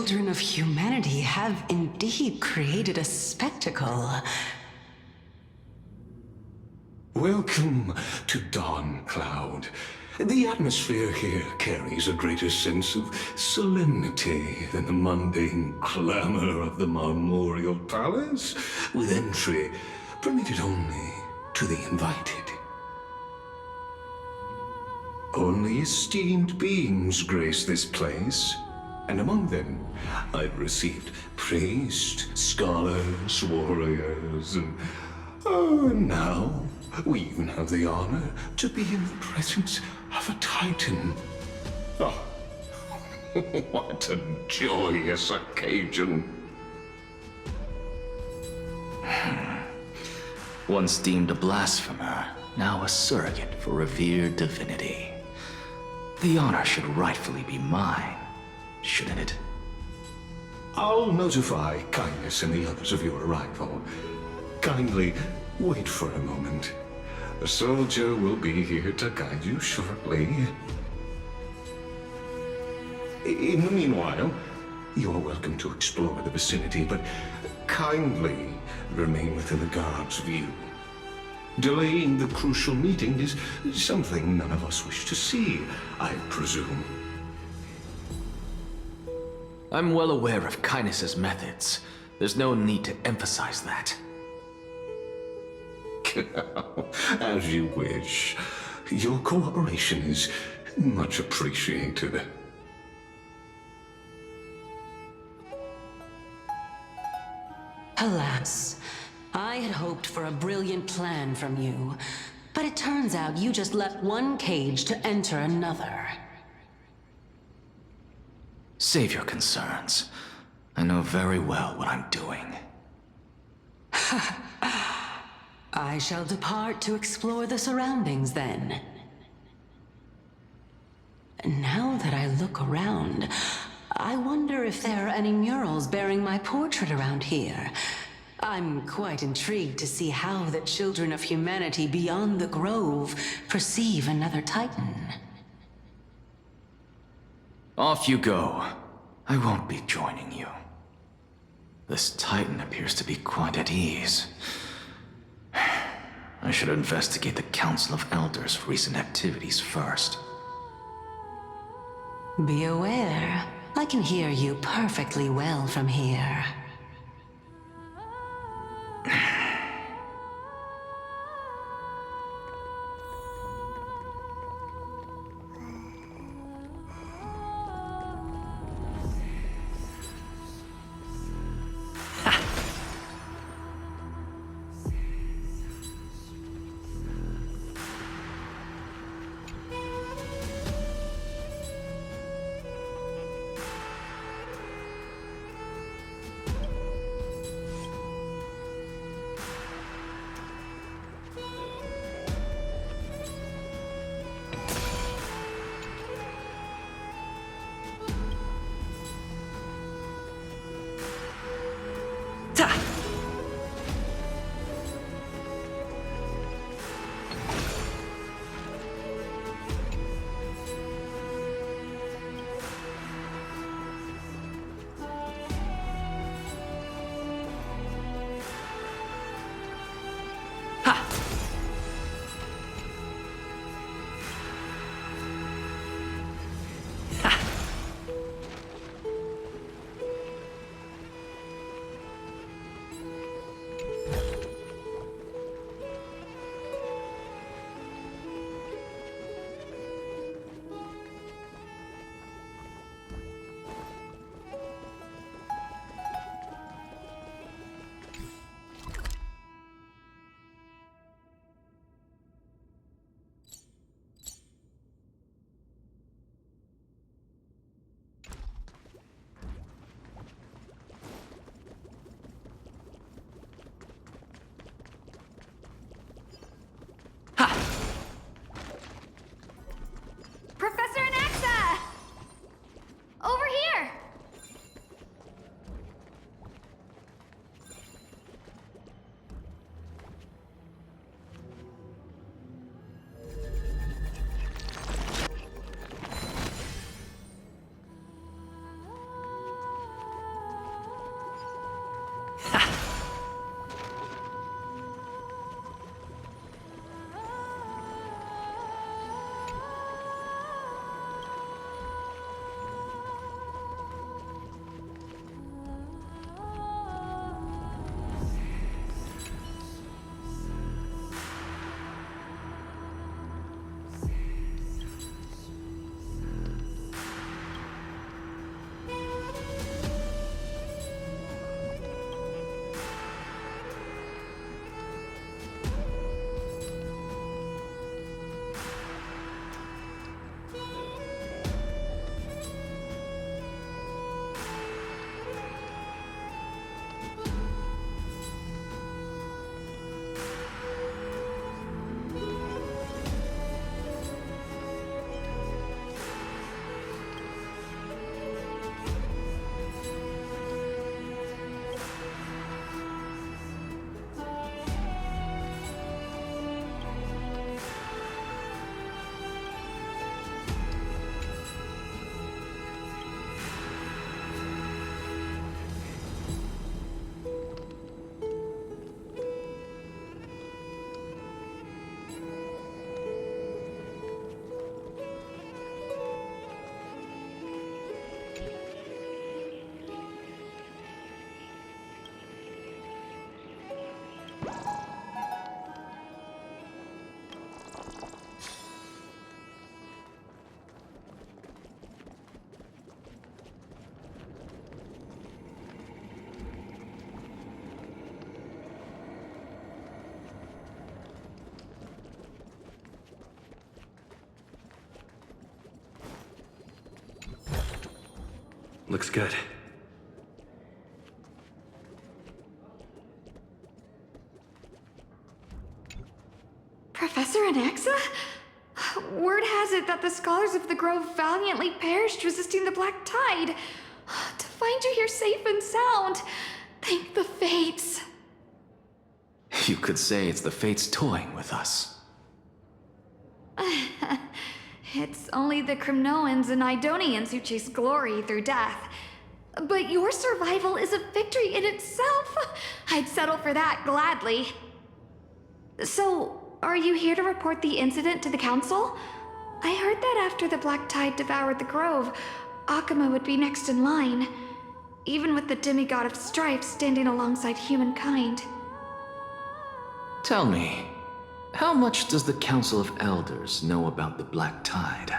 children of humanity have indeed created a spectacle. Welcome to Dawn Cloud. The atmosphere here carries a greater sense of solemnity than the mundane clamor of the Memorial Palace, with entry permitted only to the invited. Only esteemed beings grace this place, and among them I've received priests, scholars, warriors, and now we even have the honor to be in the presence of a Titan. Oh, what a joyous occasion. Once deemed a blasphemer, now a surrogate for revered divinity. The honor should rightfully be mine, shouldn't it? I'll notify Kindness and the others of your arrival. Kindly wait for a moment. A soldier will be here to guide you shortly. In the meanwhile, you're welcome to explore the vicinity, but kindly remain within the guard's view. Delaying the crucial meeting is something none of us wish to see, I presume. I'm well aware of Kindness's methods. There's no need to emphasize that. As you wish. Your cooperation is much appreciated. Alas, I had hoped for a brilliant plan from you, but it turns out you just left one cage to enter another. Save your concerns. I know very well what I'm doing. I shall depart to explore the surroundings then. Now that I look around, I wonder if there are any murals bearing my portrait around here. I'm quite intrigued to see how the children of humanity beyond the grove perceive another Titan. Off you go. I won't be joining you. This Titan appears to be quite at ease. I should investigate the Council of Elders' recent activities first. Be aware, I can hear you perfectly well from here. Looks good. Professor Anaxa? Word has it that the scholars of the Grove valiantly perished resisting the Black Tide. To find you here safe and sound, thank the Fates. You could say it's the Fates toying with us. It's only the Crimnoans and Idonians who chase glory through death. But your survival is a victory in itself. I'd settle for that gladly. So, are you here to report the incident to the Council? I heard that after the Black Tide devoured the Grove, Akuma would be next in line, even with the demigod of strife standing alongside humankind. Tell me, how much does the Council of Elders know about the Black Tide?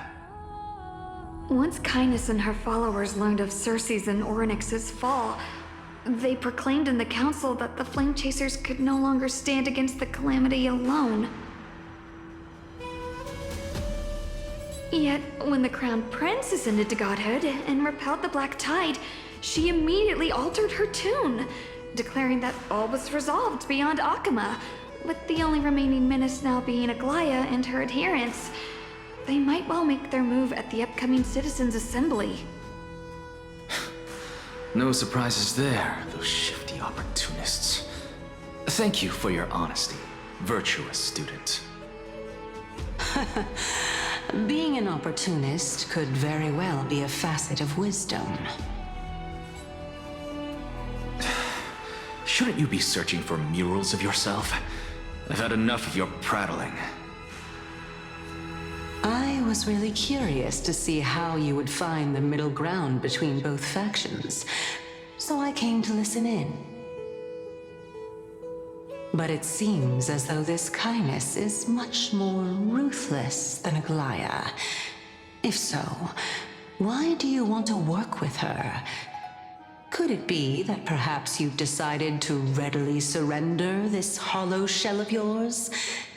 Once Kindness and her followers learned of Circe's and Orynyx's fall, they proclaimed in the council that the Flame Chasers could no longer stand against the calamity alone. Yet, when the Crown Prince ascended to godhood and repelled the Black Tide, she immediately altered her tune, declaring that all was resolved beyond Akuma, with the only remaining menace now being Aglaya and her adherents. They might well make their move at the upcoming Citizens' Assembly. No surprises there, those shifty opportunists. Thank you for your honesty, virtuous student. Being an opportunist could very well be a facet of wisdom. Shouldn't you be searching for murals of yourself? I've had enough of your prattling. I was really curious to see how you would find the middle ground between both factions, so I came to listen in. But it seems as though this Kindness is much more ruthless than Aglaya. If so, why do you want to work with her? Could it be that perhaps you've decided to readily surrender this hollow shell of yours,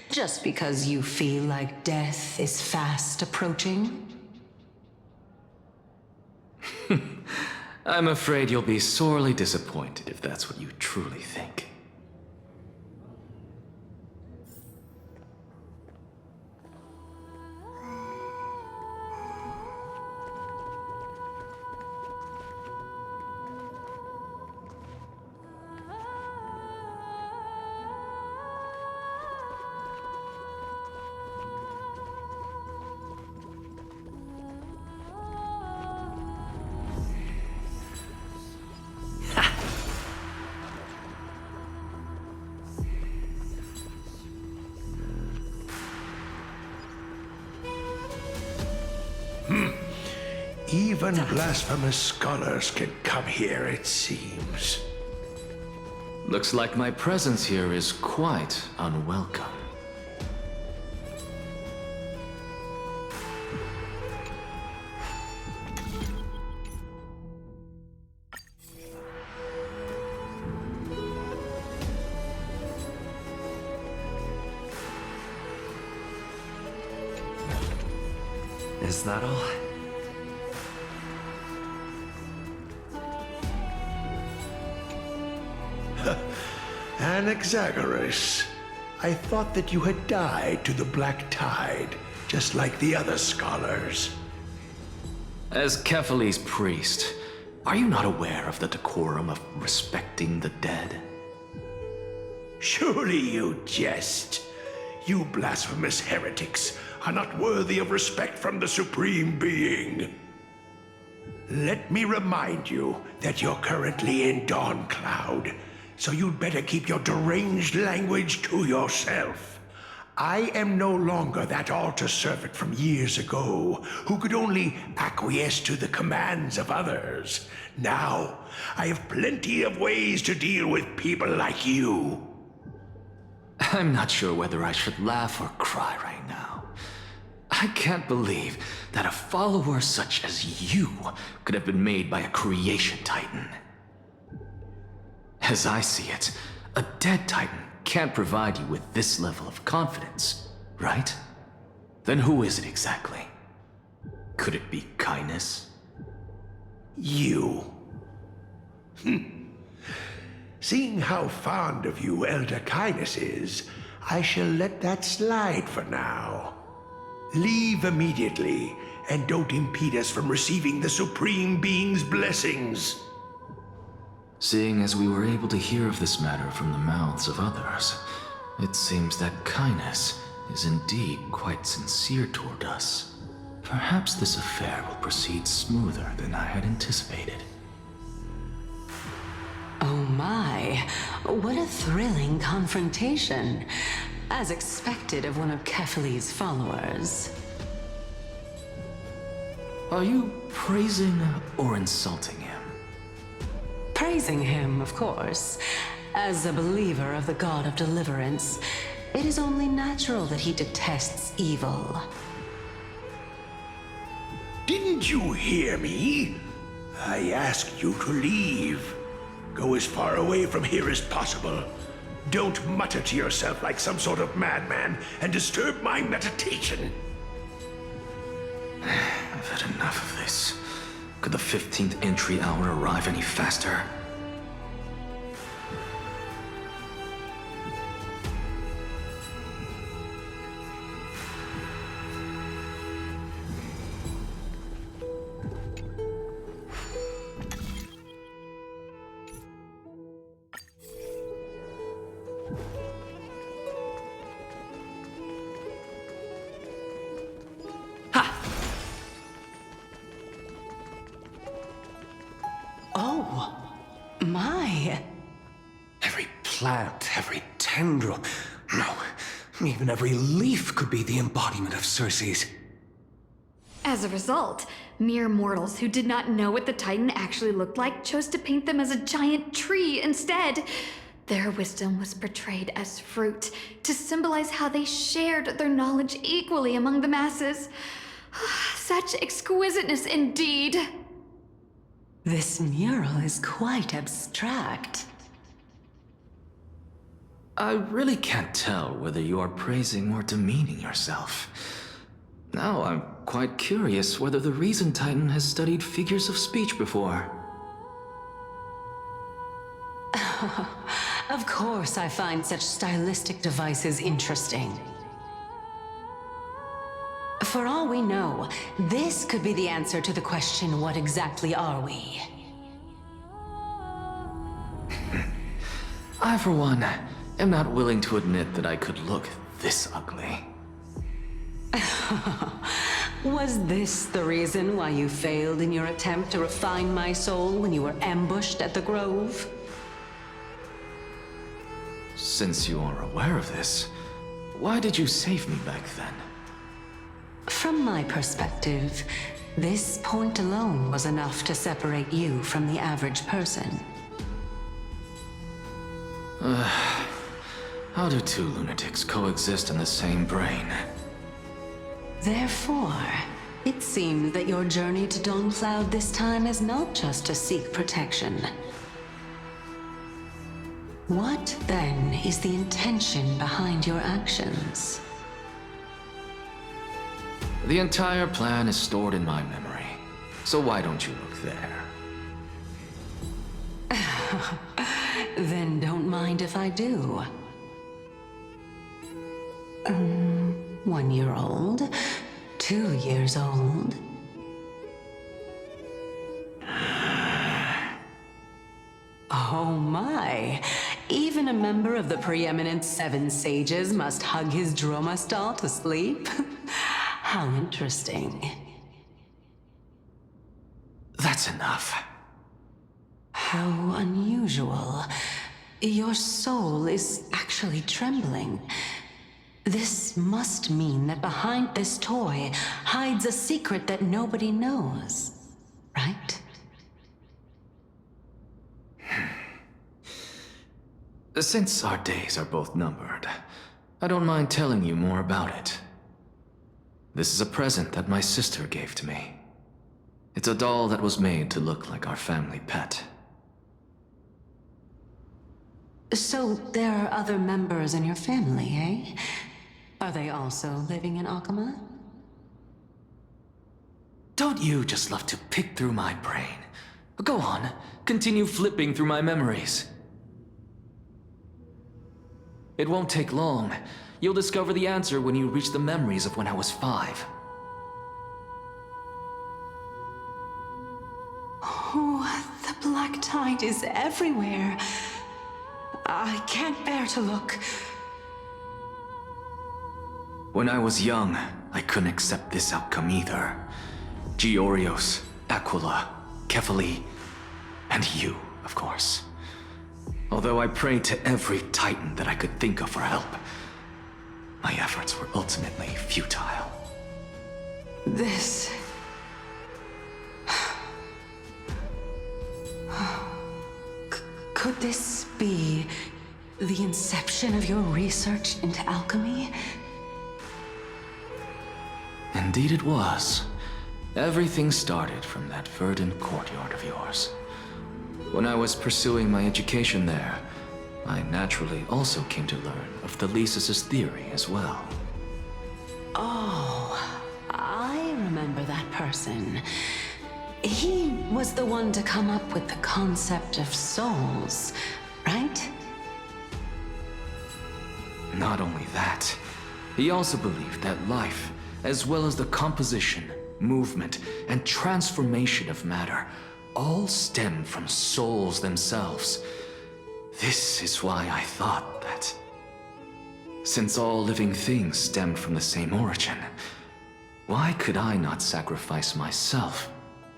just because you feel like death is fast approaching? I'm afraid you'll be sorely disappointed if that's what you truly think. Even blasphemous scholars can come here, it seems. Looks like my presence here is quite unwelcome. Is that all? Anaxagoras, I thought that you had died to the Black Tide, just like the other scholars. As Kephale's priest, are you not aware of the decorum of respecting the dead? Surely you jest. You blasphemous heretics are not worthy of respect from the Supreme Being. Let me remind you that you're currently in Dawn Cloud, so you'd better keep your deranged language to yourself. I am no longer that altar servant from years ago, who could only acquiesce to the commands of others. Now, I have plenty of ways to deal with people like you. I'm not sure whether I should laugh or cry right now. I can't believe that a follower such as you could have been made by a creation titan. As I see it, a dead titan can't provide you with this level of confidence, right? Then who is it exactly? Could it be Kindness? You. Seeing how fond of you Elder Kindness is, I shall let that slide for now. Leave immediately, and don't impede us from receiving the Supreme Being's blessings. Seeing as we were able to hear of this matter from the mouths of others, it seems that Kindness is indeed quite sincere toward us. Perhaps this affair will proceed smoother than I had anticipated. Oh my, what a thrilling confrontation. As expected of one of Kefali's followers. Are you praising or insulting him? Praising him, of course. As a believer of the God of Deliverance, it is only natural that he detests evil. Didn't you hear me? I asked you to leave. Go as far away from here as possible. Don't mutter to yourself like some sort of madman and disturb my meditation. I've had enough of this. Could the 15th entry hour arrive any faster? Oh, my. Every plant, every tendril, no, even every leaf could be the embodiment of Circe's. As a result, mere mortals who did not know what the Titan actually looked like chose to paint them as a giant tree instead. Their wisdom was portrayed as fruit, to symbolize how they shared their knowledge equally among the masses. Such exquisiteness indeed. This mural is quite abstract. I really can't tell whether you are praising or demeaning yourself. Now I'm quite curious whether the Reason Titan has studied figures of speech before. Of course I find such stylistic devices interesting. For all we know, this could be the answer to the question, what exactly are we? I, for one, am not willing to admit that I could look this ugly. Was this the reason why you failed in your attempt to refine my soul when you were ambushed at the Grove? Since you are aware of this, why did you save me back then? From my perspective, this point alone was enough to separate you from the average person. How do two lunatics coexist in the same brain? Therefore, it seems that your journey to Dawn-Cloud this time is not just to seek protection. What, then, is the intention behind your actions? The entire plan is stored in my memory, so why don't you look there? Then don't mind if I do. 1 year old, 2 years old. Oh my! Even a member of the preeminent 7 sages must hug his droma stall to sleep? How interesting. That's enough. How unusual. Your soul is actually trembling. This must mean that behind this toy hides a secret that nobody knows, right? Since our days are both numbered, I don't mind telling you more about it. This is a present that my sister gave to me. It's a doll that was made to look like our family pet. So there are other members in your family, eh? Are they also living in Akama? Don't you just love to pick through my brain? Go on, continue flipping through my memories. It won't take long. You'll discover the answer when you reach the memories of when I was 5. Oh, the black tide is everywhere. I can't bear to look. When I was young, I couldn't accept this outcome either. Georios, Aquila, Kefali, and you, of course. Although I prayed to every titan that I could think of for help, my efforts were ultimately futile. This... Could this be the inception of your research into alchemy? Indeed it was. Everything started from that verdant courtyard of yours. When I was pursuing my education there, I naturally also came to learn of the Thesis' theory as well. Oh, I remember that person. He was the one to come up with the concept of souls, right? Not only that, he also believed that life, as well as the composition, movement, and transformation of matter, all stem from souls themselves. This is why I thought that, since all living things stemmed from the same origin, why could I not sacrifice myself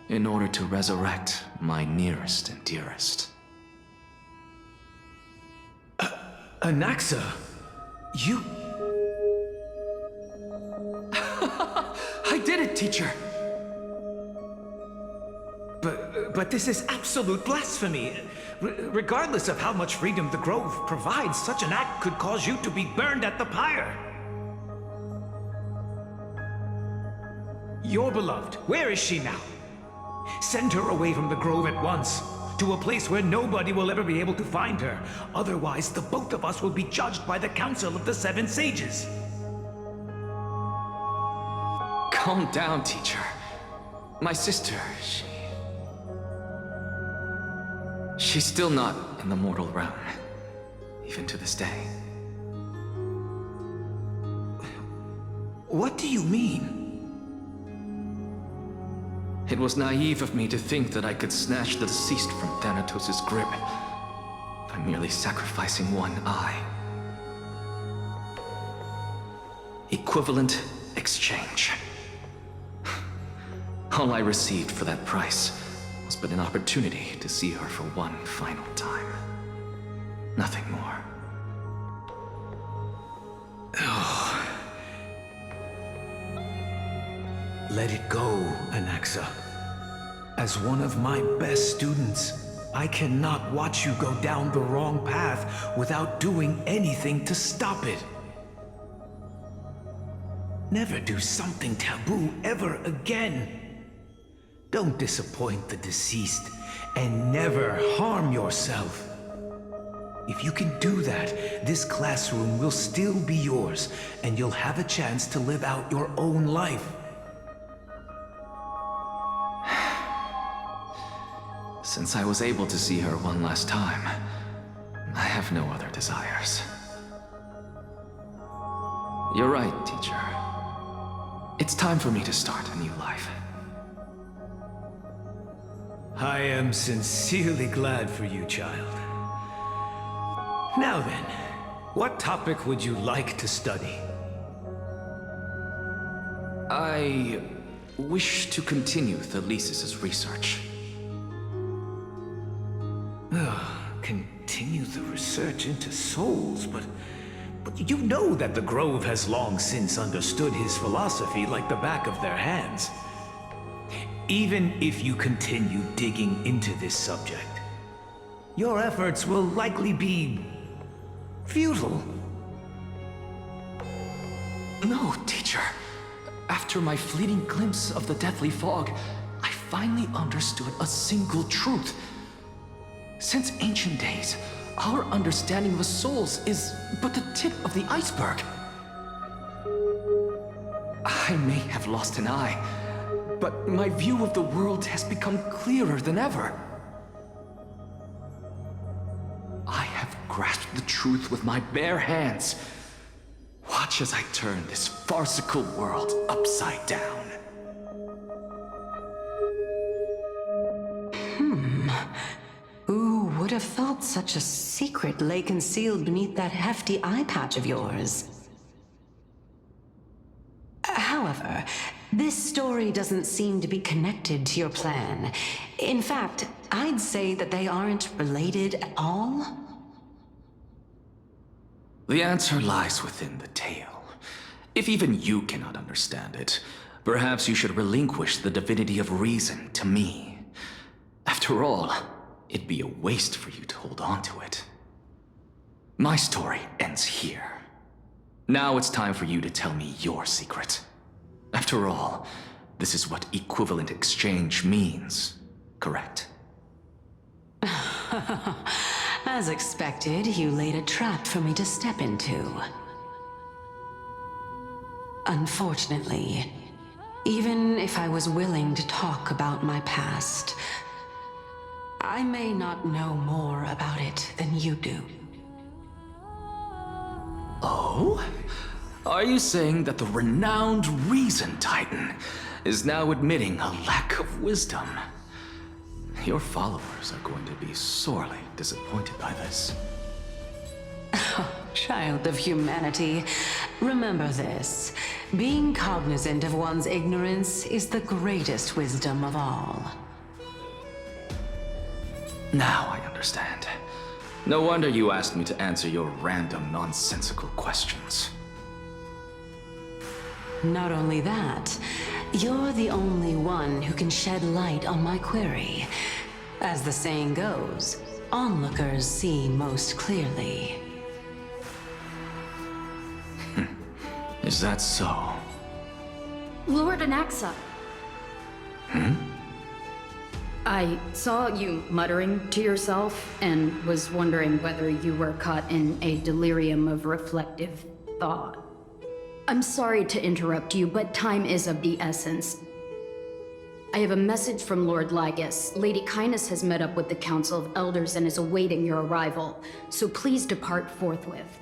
in order to resurrect my nearest and dearest? Anaxa, you... I did it, teacher! But this is absolute blasphemy. Regardless of how much freedom the Grove provides, such an act could cause you to be burned at the pyre. Your beloved, where is she now? Send her away from the Grove at once, to a place where nobody will ever be able to find her. Otherwise, the both of us will be judged by the Council of the Seven Sages. Calm down, teacher. My sister, she's still not in the mortal realm, even to this day. What do you mean? It was naive of me to think that I could snatch the deceased from Thanatos' grip by merely sacrificing one eye. Equivalent exchange. All I received for that price was but an opportunity to see her for one final time. Nothing more. Oh. Let it go, Anaxa. As one of my best students, I cannot watch you go down the wrong path without doing anything to stop it. Never do something taboo ever again. Don't disappoint the deceased, and never harm yourself. If you can do that, this classroom will still be yours, and you'll have a chance to live out your own life. Since I was able to see her one last time, I have no other desires. You're right, teacher. It's time for me to start a new life. I am sincerely glad for you, child. Now then, what topic would you like to study? I wish to continue Thesis' research. Continue the research into souls, but you know that the Grove has long since understood his philosophy like the back of their hands. Even if you continue digging into this subject, your efforts will likely be futile. No, teacher. After my fleeting glimpse of the deathly fog, I finally understood a single truth. Since ancient days, our understanding of the souls is but the tip of the iceberg. I may have lost an eye, but my view of the world has become clearer than ever. I have grasped the truth with my bare hands. Watch as I turn this farcical world upside down. Who would have thought such a secret lay concealed beneath that hefty eye patch of yours? However, this story doesn't seem to be connected to your plan. In fact, I'd say that they aren't related at all. The answer lies within the tale. If even you cannot understand it, perhaps you should relinquish the divinity of reason to me. After all, it'd be a waste for you to hold on to it. My story ends here. Now it's time for you to tell me your secret. After all, this is what equivalent exchange means, correct? As expected, you laid a trap for me to step into. Unfortunately, even if I was willing to talk about my past, I may not know more about it than you do. Oh? Are you saying that the renowned Reason Titan is now admitting a lack of wisdom? Your followers are going to be sorely disappointed by this. Child of humanity, remember this. Being cognizant of one's ignorance is the greatest wisdom of all. Now I understand. No wonder you asked me to answer your random, nonsensical questions. Not only that, you're the only one who can shed light on my query. As the saying goes, onlookers see most clearly. Is that so? Lord Anaxa. I saw you muttering to yourself and was wondering whether you were caught in a delirium of reflective thought. I'm sorry to interrupt you, but time is of the essence. I have a message from Lord Lygus. Lady Kindness has met up with the Council of Elders and is awaiting your arrival, so please depart forthwith.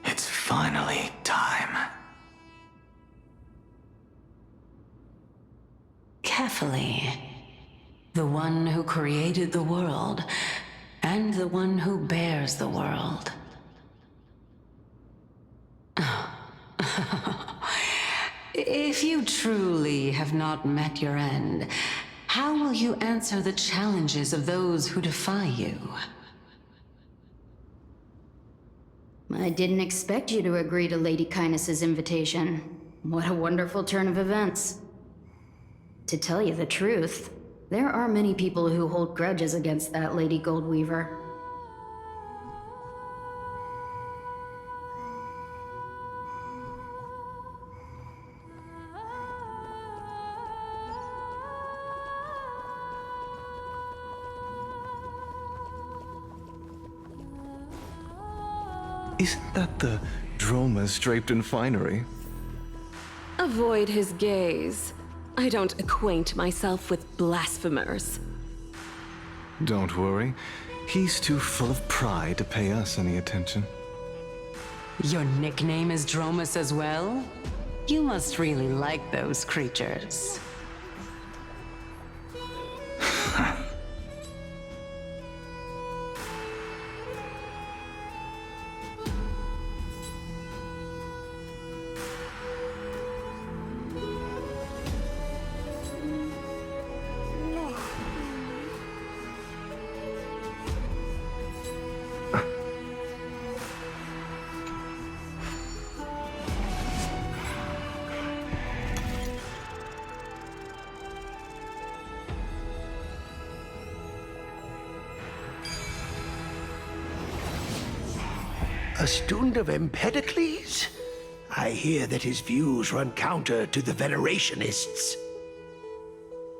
It's finally time. Carefully. The one who created the world, and the one who bears the world. If you truly have not met your end, how will you answer the challenges of those who defy you? I didn't expect you to agree to Lady Kindness's invitation. What a wonderful turn of events. To tell you the truth, there are many people who hold grudges against that Lady Goldweaver. Isn't that the dromas draped in finery? Avoid his gaze. I don't acquaint myself with blasphemers. Don't worry. He's too full of pride to pay us any attention. Your nickname is Dromus as well? You must really like those creatures. A student of Empedocles? I hear that his views run counter to the Venerationists.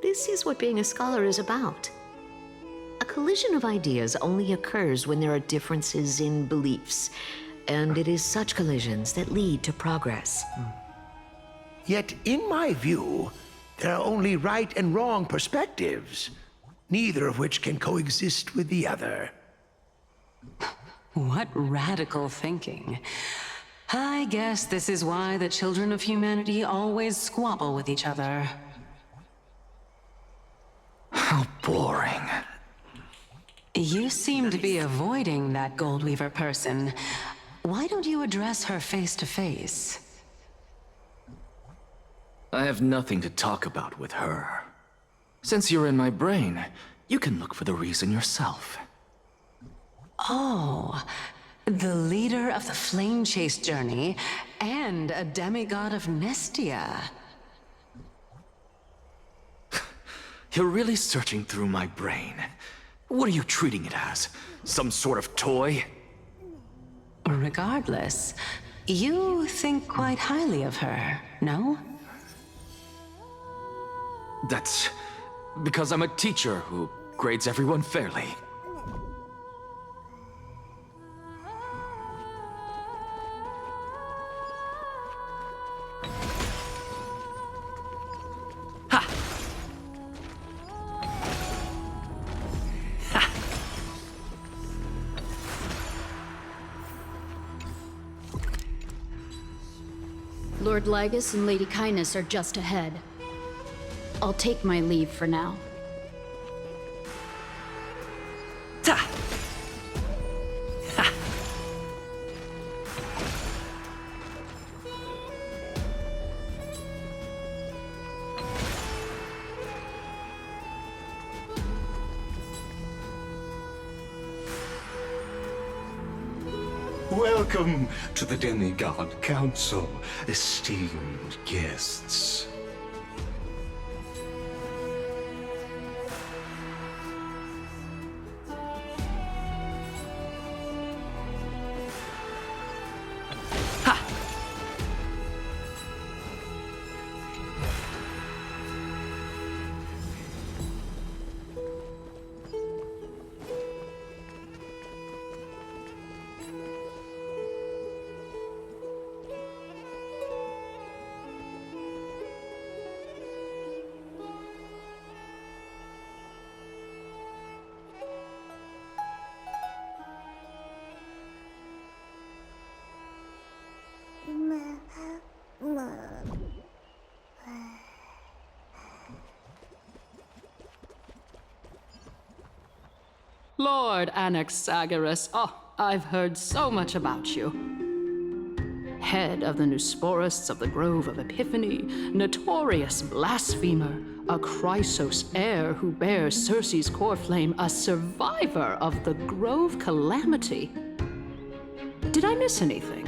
This is what being a scholar is about. A collision of ideas only occurs when there are differences in beliefs. And it is such collisions that lead to progress. Yet, in my view, there are only right and wrong perspectives, neither of which can coexist with the other. What radical thinking. I guess this is why the children of humanity always squabble with each other. How boring. You seem to be avoiding that Goldweaver person. Why don't you address her face to face? I have nothing to talk about with her. Since you're in my brain, you can look for the reason yourself. Oh, the leader of the Flame Chase journey and a demigod of Nestia. You're really searching through my brain. What are you treating it as? Some sort of toy? Regardless, you think quite highly of her, no? That's because I'm a teacher who grades everyone fairly. Lord Lygus and Lady Kindness are just ahead. I'll take my leave for now. Welcome to the Demigod Council, esteemed guests. Lord Anaxagoras, I've heard so much about you. Head of the Nusporists of the Grove of Epiphany, notorious blasphemer, a Chrysos heir who bears Circe's core flame, a survivor of the Grove Calamity. Did I miss anything?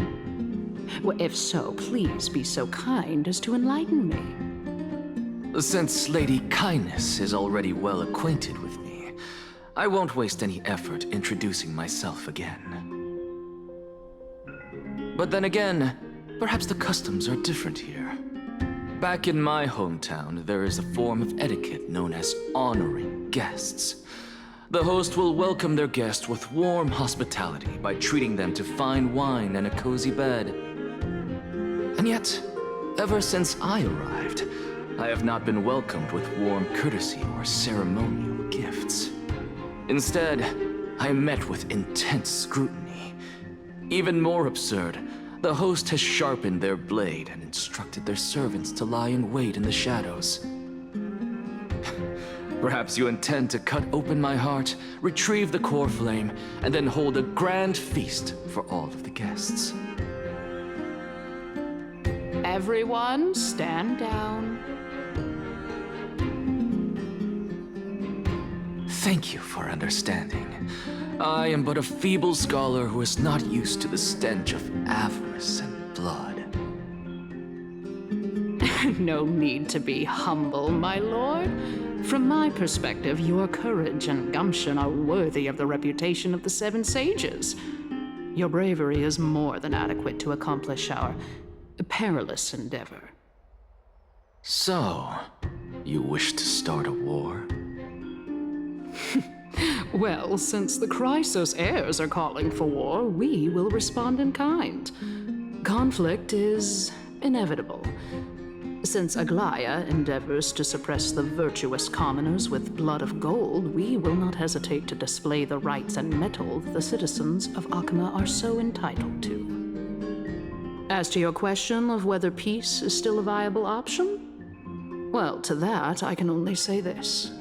Well, if so, please be so kind as to enlighten me. Since Lady Kindness is already well acquainted with me, I won't waste any effort introducing myself again. But then again, perhaps the customs are different here. Back in my hometown, there is a form of etiquette known as honoring guests. The host will welcome their guest with warm hospitality by treating them to fine wine and a cozy bed. And yet, ever since I arrived, I have not been welcomed with warm courtesy or ceremonial gifts. Instead, I am met with intense scrutiny. Even more absurd, the host has sharpened their blade and instructed their servants to lie in wait in the shadows. Perhaps you intend to cut open my heart, retrieve the core flame, and then hold a grand feast for all of the guests. Everyone, stand down. Thank you for understanding. I am but a feeble scholar who is not used to the stench of avarice and blood. No need to be humble, my lord. From my perspective, your courage and gumption are worthy of the reputation of the Seven Sages. Your bravery is more than adequate to accomplish our perilous endeavor. So, you wish to start a war? Well, since the Chrysos heirs are calling for war, we will respond in kind. Conflict is inevitable. Since Aglaya endeavors to suppress the virtuous commoners with blood of gold, we will not hesitate to display the rights and mettle the citizens of Akama are so entitled to. As to your question of whether peace is still a viable option, well, to that I can only say this.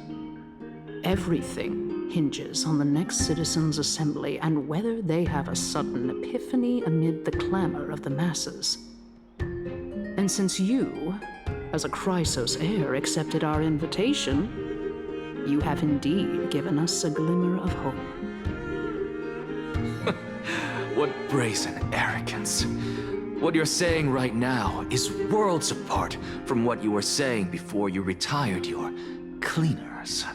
Everything hinges on the next citizens' assembly and whether they have a sudden epiphany amid the clamor of the masses. And since you, as a Chrysos heir, accepted our invitation, you have indeed given us a glimmer of hope. What brazen arrogance. What you're saying right now is worlds apart from what you were saying before you retired your cleaners.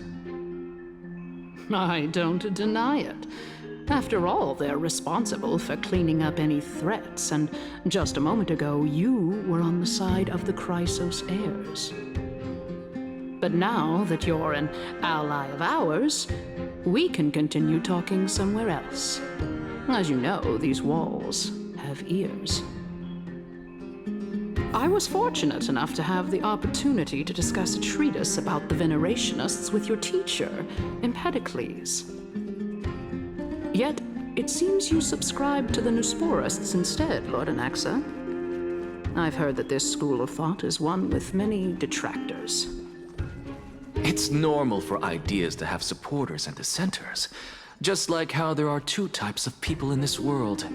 I don't deny it. After all, they're responsible for cleaning up any threats, and just a moment ago, you were on the side of the Chrysos heirs. But now that you're an ally of ours, we can continue talking somewhere else. As you know, these walls have ears. I was fortunate enough to have the opportunity to discuss a treatise about the Venerationists with your teacher, Empedocles. Yet, it seems you subscribe to the Nusporists instead, Lord Anaxa. I've heard that this school of thought is one with many detractors. It's normal for ideas to have supporters and dissenters, just like how there are two types of people in this world,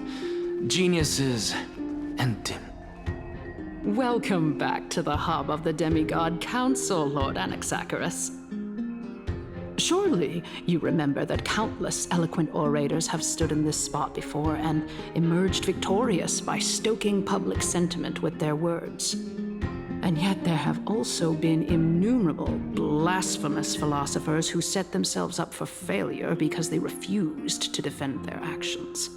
geniuses and dim. Welcome back to the hub of the Demigod Council, Lord Anaxagoras. Surely you remember that countless eloquent orators have stood in this spot before and emerged victorious by stoking public sentiment with their words. And yet there have also been innumerable blasphemous philosophers who set themselves up for failure because they refused to defend their actions.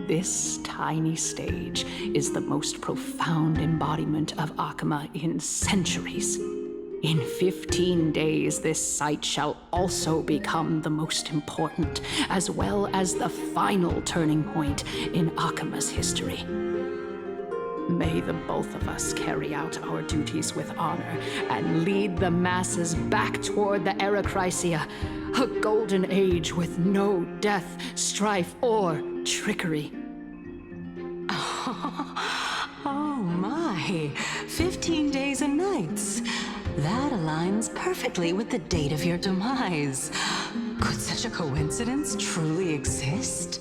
This tiny stage is the most profound embodiment of Akama in centuries. In 15 days, this site shall also become the most important, as well as the final turning point in Akama's history. May the both of us carry out our duties with honor and lead the masses back toward the Erechrysia, a golden age with no death, strife, or trickery. Oh my, 15 days and nights. That aligns perfectly with the date of your demise. Could such a coincidence truly exist?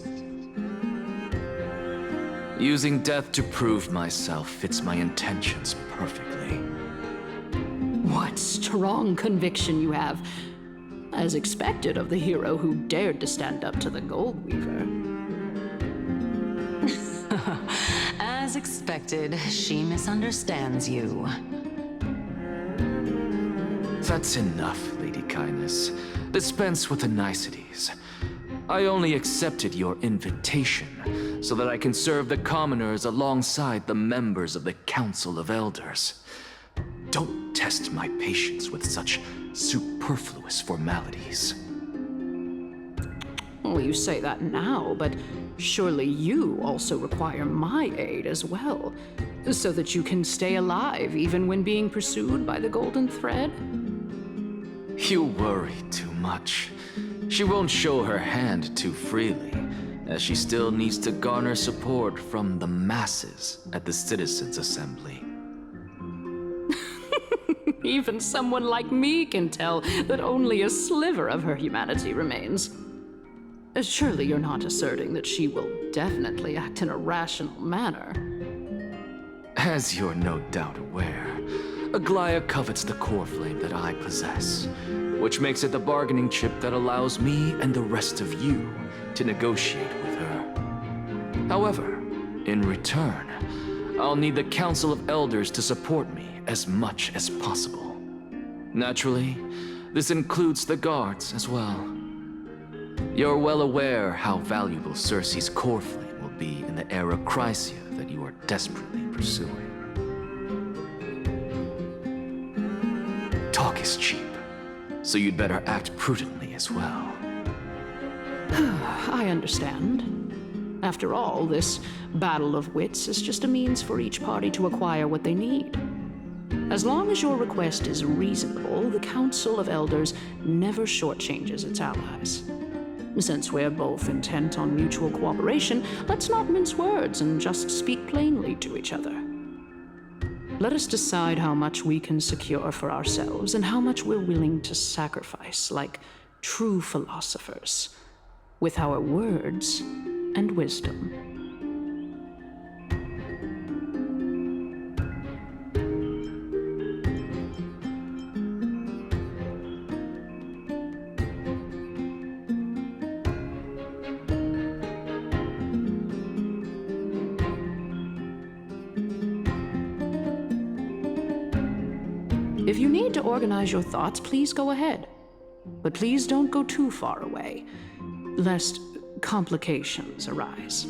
Using death to prove myself fits my intentions perfectly. What strong conviction you have, as expected of the hero who dared to stand up to the Gold Weaver. As expected, she misunderstands you. That's enough, Lady Kindness. Dispense with the niceties. I only accepted your invitation so that I can serve the commoners alongside the members of the Council of Elders. Don't test my patience with such superfluous formalities. Well, you say that now, but surely you also require my aid as well, so that you can stay alive even when being pursued by the Golden Thread? You worry too much. She won't show her hand too freely, as she still needs to garner support from the masses at the Citizens' Assembly. Even someone like me can tell that only a sliver of her humanity remains. Surely you're not asserting that she will definitely act in a rational manner. As you're no doubt aware, Aglaya covets the core flame that I possess, which makes it the bargaining chip that allows me and the rest of you to negotiate with her. However, in return, I'll need the Council of Elders to support me as much as possible. Naturally, this includes the guards as well. You're well aware how valuable Circe's core flame will be in the Erechrysia that you are desperately pursuing. Talk is cheap, so you'd better act prudently as well. I understand. After all, this battle of wits is just a means for each party to acquire what they need. As long as your request is reasonable, the Council of Elders never shortchanges its allies. Since we're both intent on mutual cooperation, let's not mince words and just speak plainly to each other. Let us decide how much we can secure for ourselves and how much we're willing to sacrifice, like true philosophers, with our words and wisdom. If you need to organize your thoughts, please go ahead. But please don't go too far away, lest complications arise.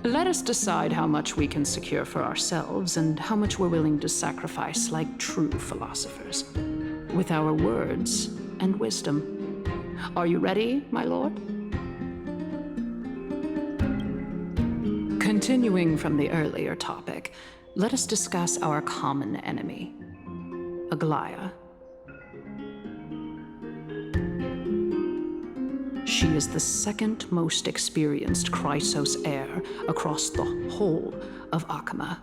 Let us decide how much we can secure for ourselves and how much we're willing to sacrifice like true philosophers, with our words and wisdom. Are you ready, my lord? Continuing from the earlier topic, let us discuss our common enemy, Aglaya. She is the second most experienced Chrysos heir across the whole of Akama,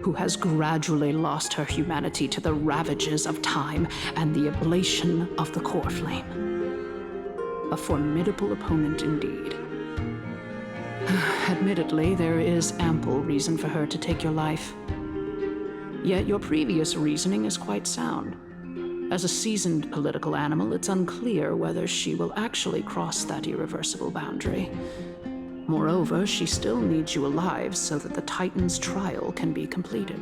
who has gradually lost her humanity to the ravages of time and the ablation of the core flame. A formidable opponent indeed. Admittedly, there is ample reason for her to take your life. Yet your previous reasoning is quite sound. As a seasoned political animal, it's unclear whether she will actually cross that irreversible boundary. Moreover, she still needs you alive so that the Titan's trial can be completed.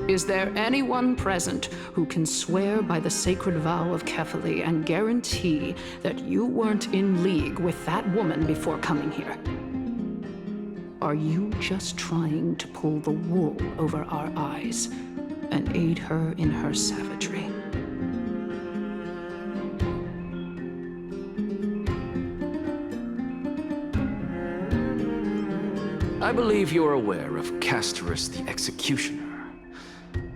Is there anyone present who can swear by the sacred vow of Kefali and guarantee that you weren't in league with that woman before coming here? Are you just trying to pull the wool over our eyes and aid her in her savagery? I believe you're aware of Castorus the Executioner.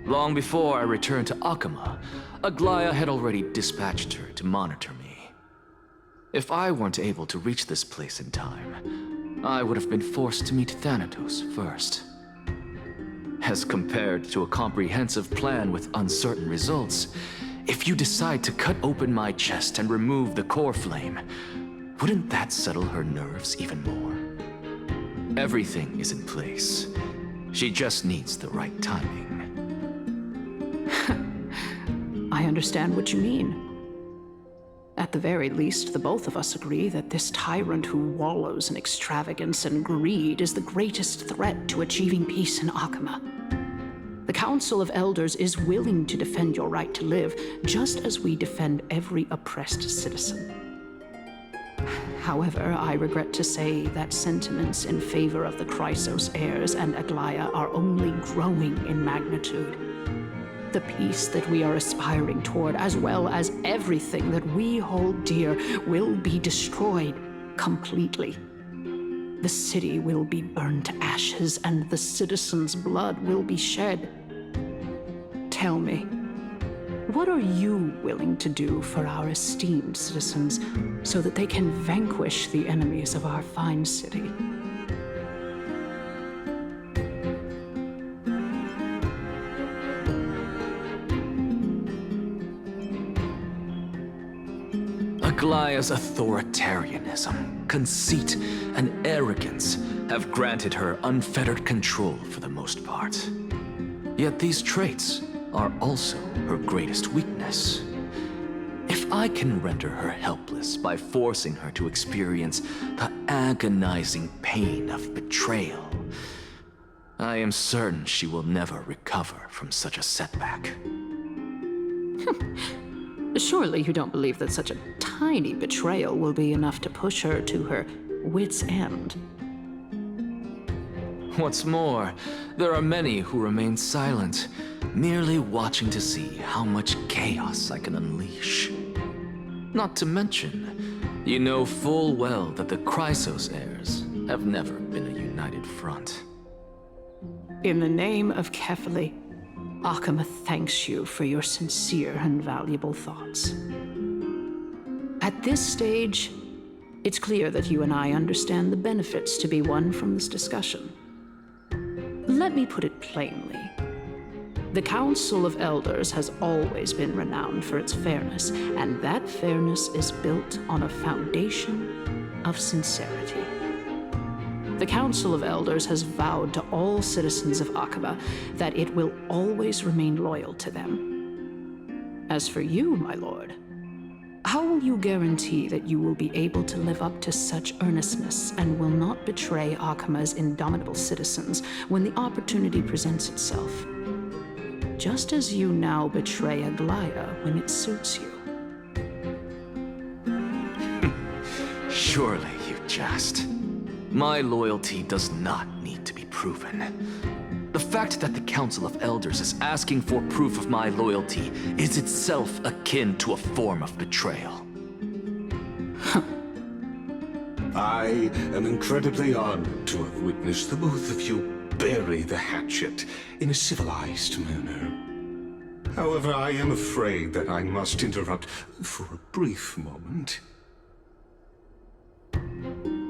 Long before I returned to Akama, Aglaya had already dispatched her to monitor me. If I weren't able to reach this place in time, I would have been forced to meet Thanatos first. As compared to a comprehensive plan with uncertain results, if you decide to cut open my chest and remove the core flame, wouldn't that settle her nerves even more? Everything is in place. She just needs the right timing. I understand what you mean. At the very least, the both of us agree that this tyrant who wallows in extravagance and greed is the greatest threat to achieving peace in Akama. The Council of Elders is willing to defend your right to live, just as we defend every oppressed citizen. However, I regret to say that sentiments in favor of the Chrysos heirs and Aglaya are only growing in magnitude. The peace that we are aspiring toward, as well as everything that we hold dear, will be destroyed completely. The city will be burned to ashes, and the citizens' blood will be shed. Tell me, what are you willing to do for our esteemed citizens so that they can vanquish the enemies of our fine city? Aglaya's authoritarianism, conceit, and arrogance have granted her unfettered control for the most part. Yet these traits are also her greatest weakness. If I can render her helpless by forcing her to experience the agonizing pain of betrayal, I am certain she will never recover from such a setback. Surely you don't believe that such a tiny betrayal will be enough to push her to her wit's end. What's more, there are many who remain silent, merely watching to see how much chaos I can unleash. Not to mention, you know full well that the Chrysos heirs have never been a united front. In the name of Kefali, Akama thanks you for your sincere and valuable thoughts. At this stage, it's clear that you and I understand the benefits to be won from this discussion. Let me put it plainly. The Council of Elders has always been renowned for its fairness, and that fairness is built on a foundation of sincerity. The Council of Elders has vowed to all citizens of Akaba that it will always remain loyal to them. As for you, my lord, how will you guarantee that you will be able to live up to such earnestness and will not betray Akama's indomitable citizens when the opportunity presents itself? Just as you now betray Aglaya when it suits you. Surely you jest. My loyalty does not need to be proven. The fact that the Council of Elders is asking for proof of my loyalty is itself akin to a form of betrayal. I am incredibly honored to have witnessed the both of you bury the hatchet in a civilized manner. However, I am afraid that I must interrupt for a brief moment.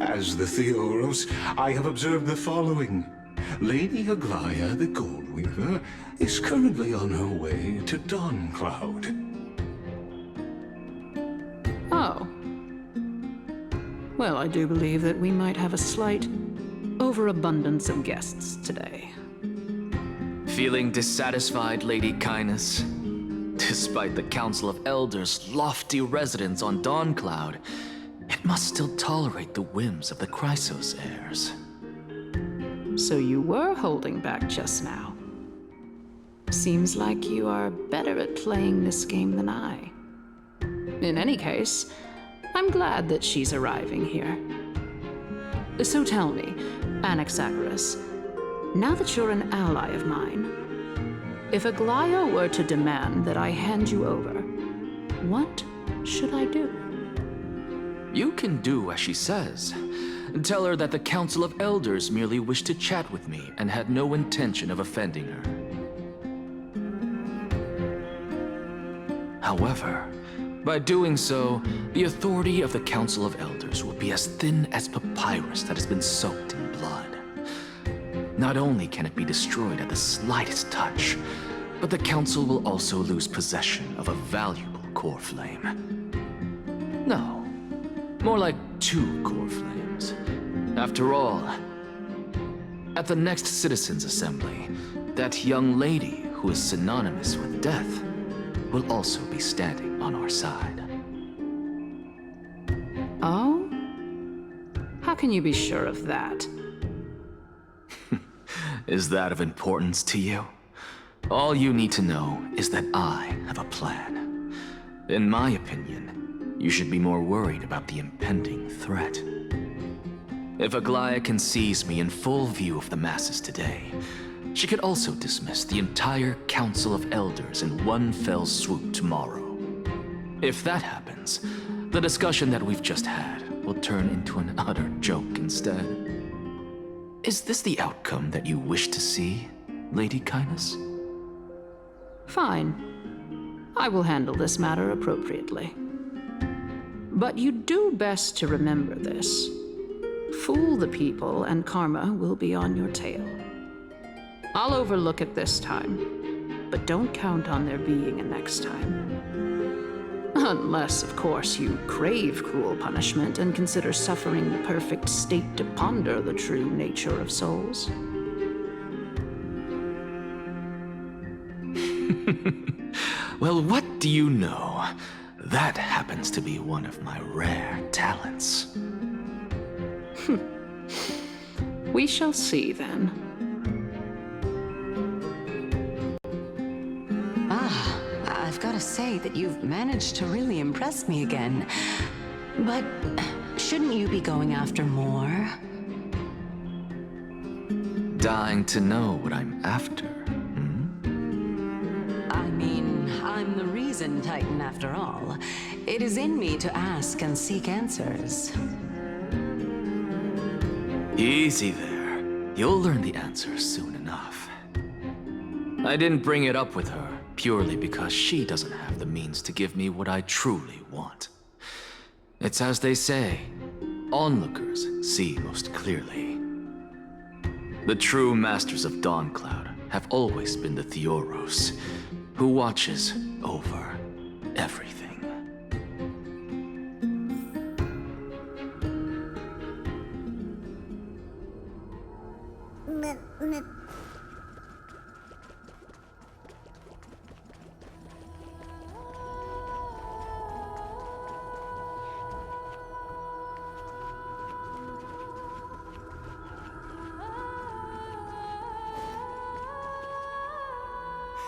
As the Theoros, I have observed the following. Lady Aglaya, the Goldweaver, is currently on her way to Dawncloud. Oh. Well, I do believe that we might have a slight overabundance of guests today. Feeling dissatisfied, Lady Kindness? Despite the Council of Elders' lofty residence on Dawncloud, it must still tolerate the whims of the Chrysos heirs. So you were holding back just now. Seems like you are better at playing this game than I. In any case, I'm glad that she's arriving here. So tell me, Anaxagoras, now that you're an ally of mine, if Aglaya were to demand that I hand you over, what should I do? You can do as she says. Tell her that the Council of Elders merely wished to chat with me and had no intention of offending her. However, by doing so, the authority of the Council of Elders will be as thin as papyrus that has been soaked in blood. Not only can it be destroyed at the slightest touch, but the Council will also lose possession of a valuable core flame. No. More like 2 core flames. After all, at the next Citizens' Assembly, that young lady who is synonymous with death will also be standing on our side. Oh? How can you be sure of that? Is that of importance to you? All you need to know is that I have a plan. In my opinion, you should be more worried about the impending threat. If Aglaya can seize me in full view of the masses today, she could also dismiss the entire Council of Elders in one fell swoop tomorrow. If that happens, the discussion that we've just had will turn into an utter joke instead. Is this the outcome that you wish to see, Lady Kindness? Fine. I will handle this matter appropriately. But you do best to remember this. Fool the people and karma will be on your tail. I'll overlook it this time, but don't count on there being a next time. Unless, of course, you crave cruel punishment and consider suffering the perfect state to ponder the true nature of souls. Well, what do you know? That happens to be one of my rare talents. We shall see then. I've got to say that you've managed to really impress me again. But shouldn't you be going after more? Dying to know what I'm after. I mean, I'm the reason Titan after all. It is in me to ask and seek answers. Easy there. You'll learn the answers soon enough. I didn't bring it up with her purely because she doesn't have the means to give me what I truly want. It's as they say, onlookers see most clearly. The true masters of Dawncloud have always been the Theoros, who watches over everything.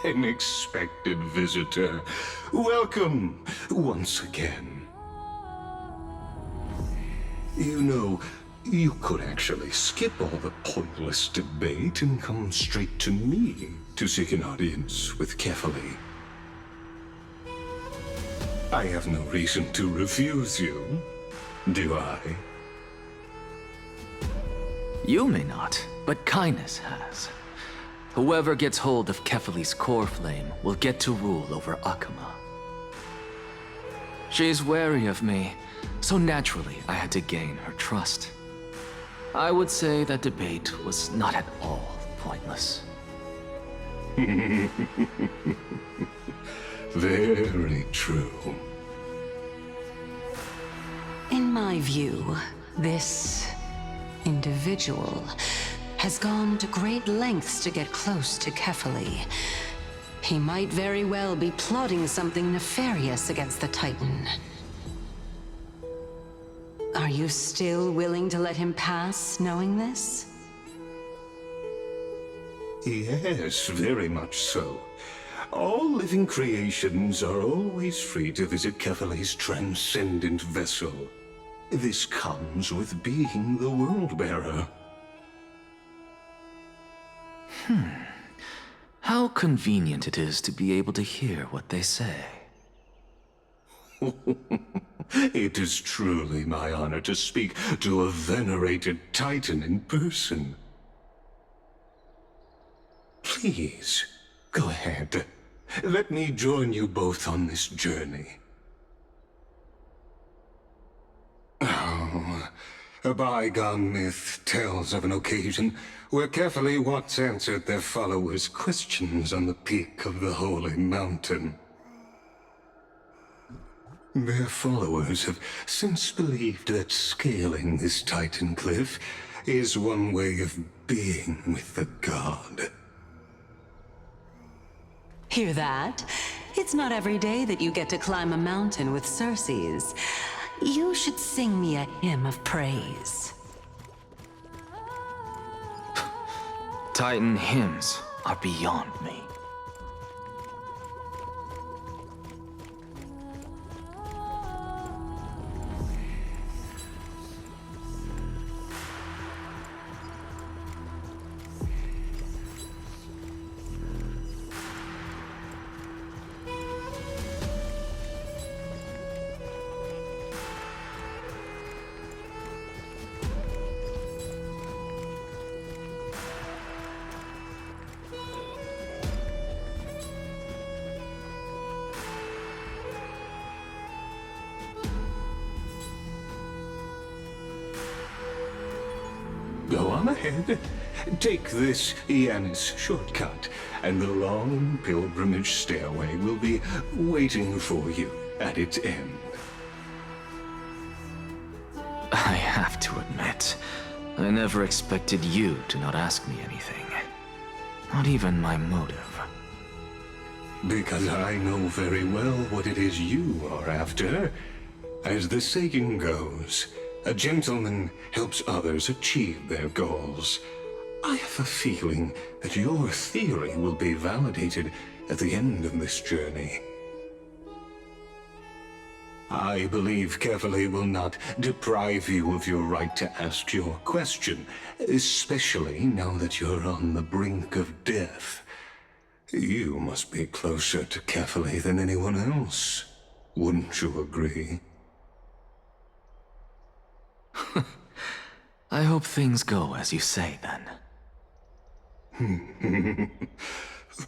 Unexpected visitor. Welcome once again. You know, you could actually skip all the pointless debate and come straight to me to seek an audience with Kefali. I have no reason to refuse you, do I? You may not, but kindness has. Whoever gets hold of Kefali's core flame will get to rule over Akama. She's wary of me, so naturally I had to gain her trust. I would say that debate was not at all pointless. Very true. In my view, this individual has gone to great lengths to get close to Kefali. He might very well be plotting something nefarious against the Titan. Are you still willing to let him pass, knowing this? Yes, very much so. All living creations are always free to visit Kefali's transcendent vessel. This comes with being the World-Bearer. How convenient it is to be able to hear what they say. It is truly my honor to speak to a venerated Titan in person. Please, go ahead. Let me join you both on this journey. Oh, a bygone myth tells of an occasion where Kefali once answered their followers' questions on the peak of the Holy Mountain. Their followers have since believed that scaling this Titan cliff is one way of being with the god. Hear that? It's not every day that you get to climb a mountain with Circes. You should sing me a hymn of praise. Titan hymns are beyond me. Go on ahead. Take this Yanis shortcut, and the long pilgrimage stairway will be waiting for you at its end. I have to admit, I never expected you to not ask me anything. Not even my motive. Because I know very well what it is you are after. As the saying goes, a gentleman helps others achieve their goals. I have a feeling that your theory will be validated at the end of this journey. I believe Kefali will not deprive you of your right to ask your question, especially now that you're on the brink of death. You must be closer to Kefali than anyone else. Wouldn't you agree? I hope things go as you say, then.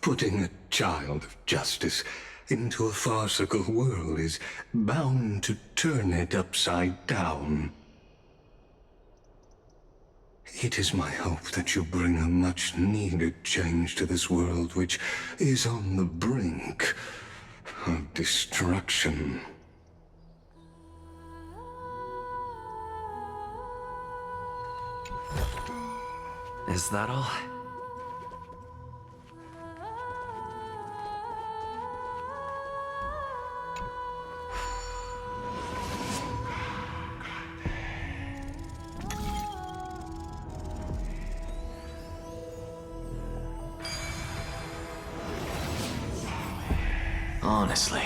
Putting a child of justice into a farcical world is bound to turn it upside down. It is my hope that you bring a much-needed change to this world which is on the brink of destruction. Is that all? Honestly,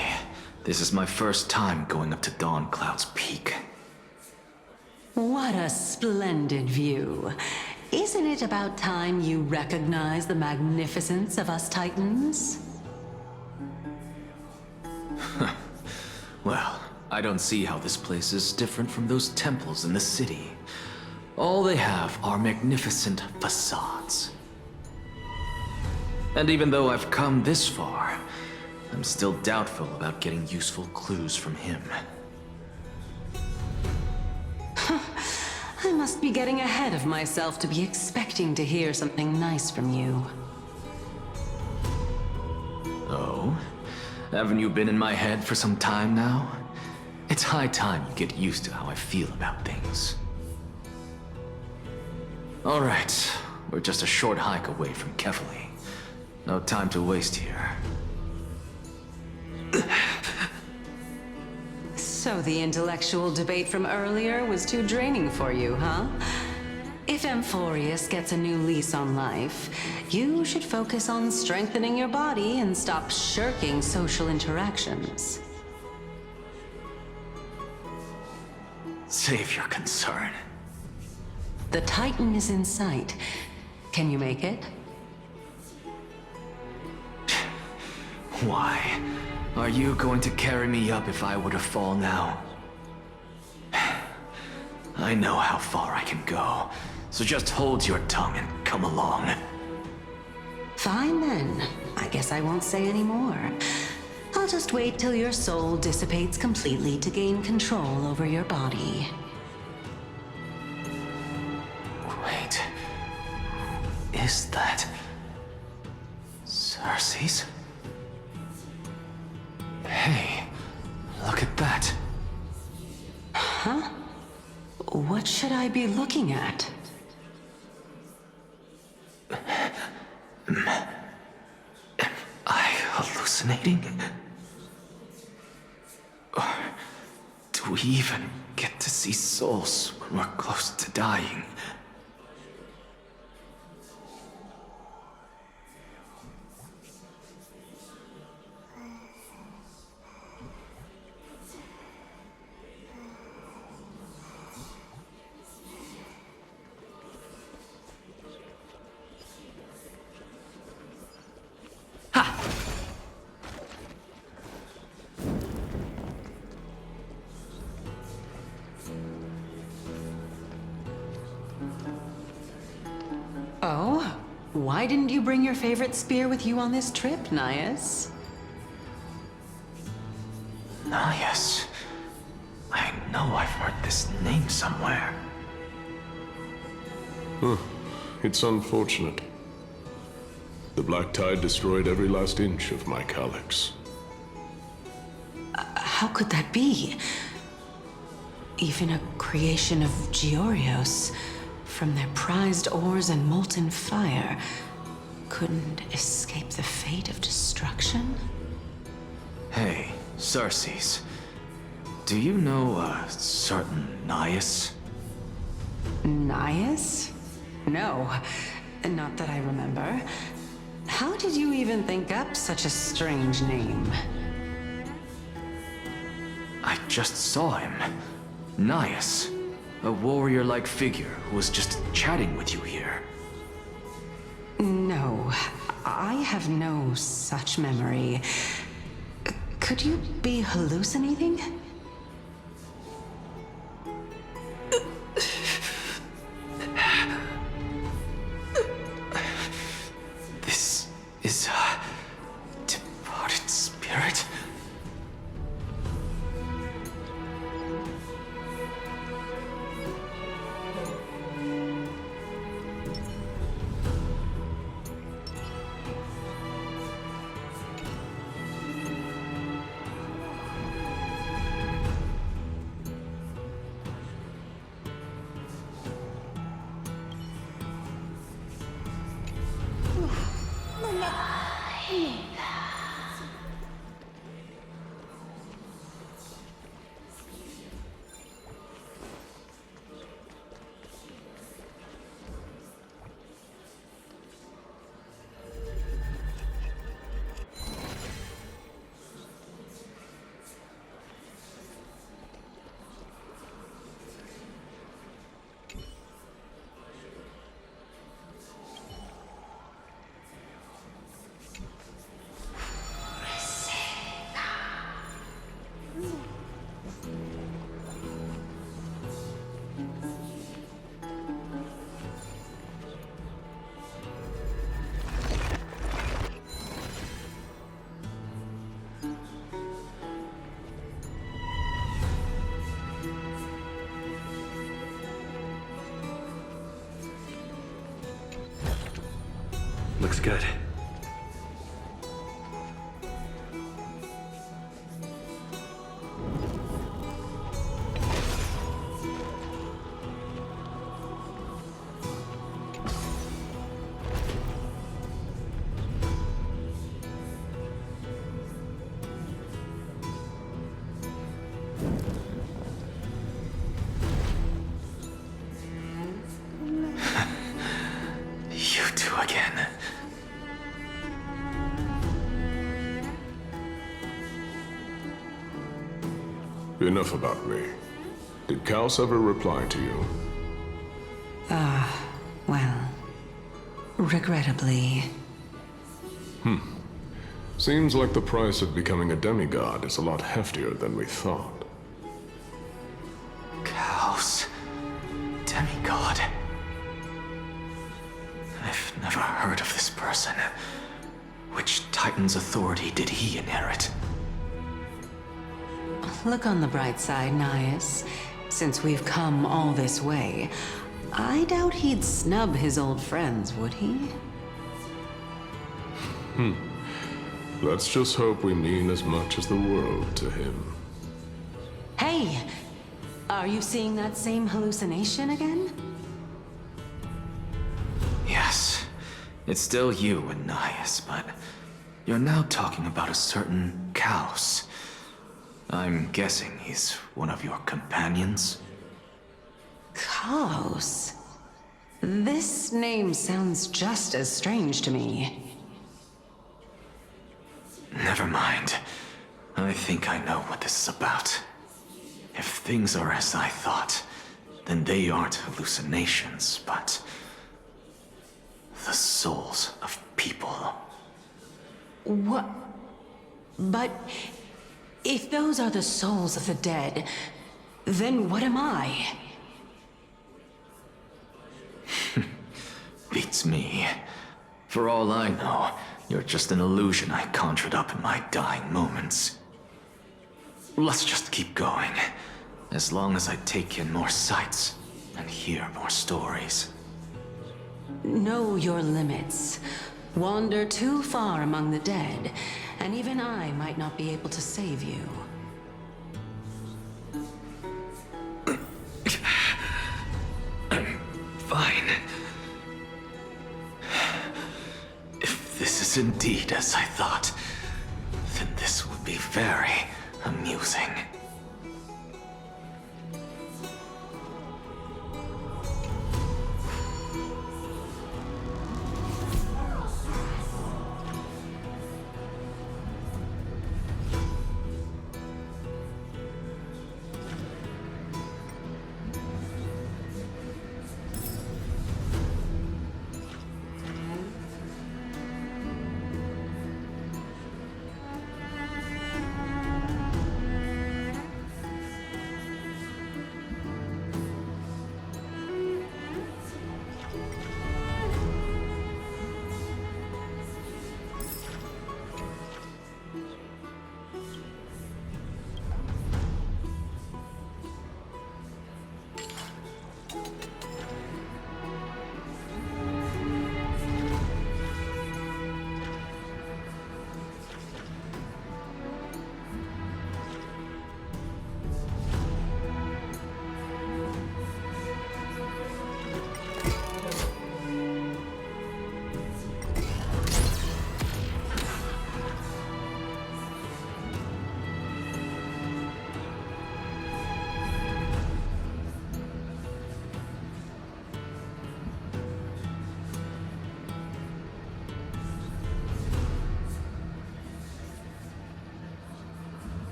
this is my first time going up to Dawn Cloud's peak. What a splendid view. Isn't it about time you recognize the magnificence of us Titans? Well, I don't see how this place is different from those temples in the city. All they have are magnificent facades. And even though I've come this far, I'm still doubtful about getting useful clues from him. I must be getting ahead of myself to be expecting to hear something nice from you. Oh? Haven't you been in my head for some time now? It's high time you get used to how I feel about things. Alright, we're just a short hike away from Kefali. No time to waste here. So the intellectual debate from earlier was too draining for you, huh? If Amphorius gets a new lease on life, you should focus on strengthening your body and stop shirking social interactions. Save your concern. The Titan is in sight. Can you make it? Why? Are you going to carry me up if I were to fall now? I know how far I can go, so just hold your tongue and come along. Fine then. I guess I won't say any more. I'll just wait till your soul dissipates completely to gain control over your body. Wait. Is that... Cersei's? Hey, look at that. Huh? What should I be looking at? Am I hallucinating? Or do we even get to see souls when we're close to dying? Oh? Why didn't you bring your favorite spear with you on this trip, Nias? Nias. I know I've heard this name somewhere. It's unfortunate. The Black Tide destroyed every last inch of my calyx. How could that be? Even a creation of Georios, from their prized ores and molten fire, couldn't escape the fate of destruction? Circes. Do you know a certain Nias? Nias? No, not that I remember. How did you even think up such a strange name? I just saw him. Nias. A warrior-like figure who was just chatting with you here. No, I have no such memory. Could you be hallucinating? This is a departed spirit? Looks good. You two again. Enough about me. Did Kaos ever reply to you? Well, regrettably. Seems like the price of becoming a demigod is a lot heftier than we thought. Kaos. Demigod. I've never heard of this person. Which Titan's authority did he inherit? Look on the bright side, Nias. Since we've come all this way, I doubt he'd snub his old friends, would he? Let's just hope we mean as much as the world to him. Hey! Are you seeing that same hallucination again? Yes. It's still you and Nias, but you're now talking about a certain Kaos. I'm guessing he's one of your companions? Kaos? This name sounds just as strange to me. Never mind. I think I know what this is about. If things are as I thought, then they aren't hallucinations, but the souls of people. What? But if those are the souls of the dead, then what am I? Beats me. For all I know, you're just an illusion I conjured up in my dying moments. Let's just keep going. As long as I take in more sights and hear more stories. Know your limits. Wander too far among the dead, and even I might not be able to save you. Fine. If this is indeed as I thought, then this would be very, Amusing.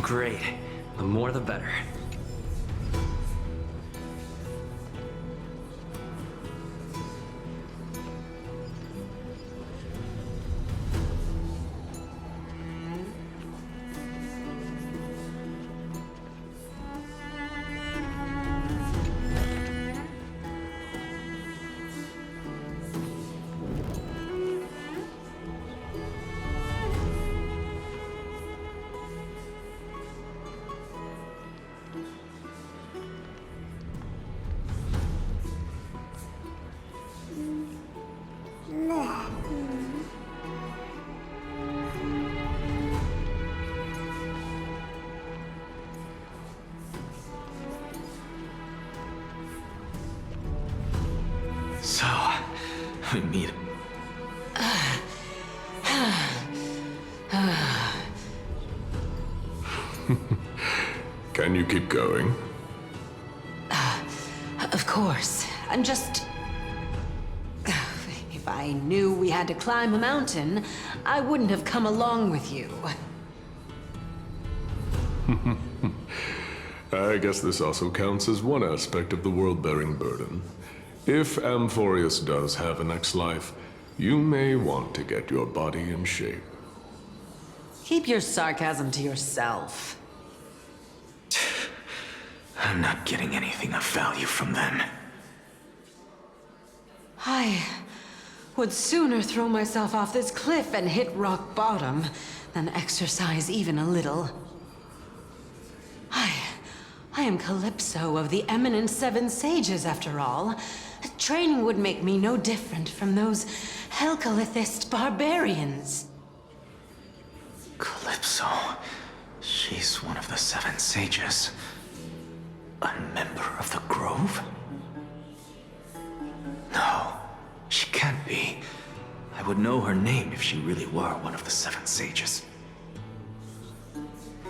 Great. The more the better. So, we meet. Can you keep going? Of course. I'm just... If I knew we had to climb a mountain, I wouldn't have come along with you. I guess this also counts as one aspect of the world-bearing burden. If Amphorius does have a next life, you may want to get your body in shape. Keep your sarcasm to yourself. I'm not getting anything of value from them. I would sooner throw myself off this cliff and hit rock bottom than exercise even a little. I am Calypso of the eminent Seven Sages, after all. Training would make me no different from those Helcalithist barbarians. Calypso. She's one of the Seven Sages. A member of the Grove? No, she can't be. I would know her name if she really were one of the Seven Sages.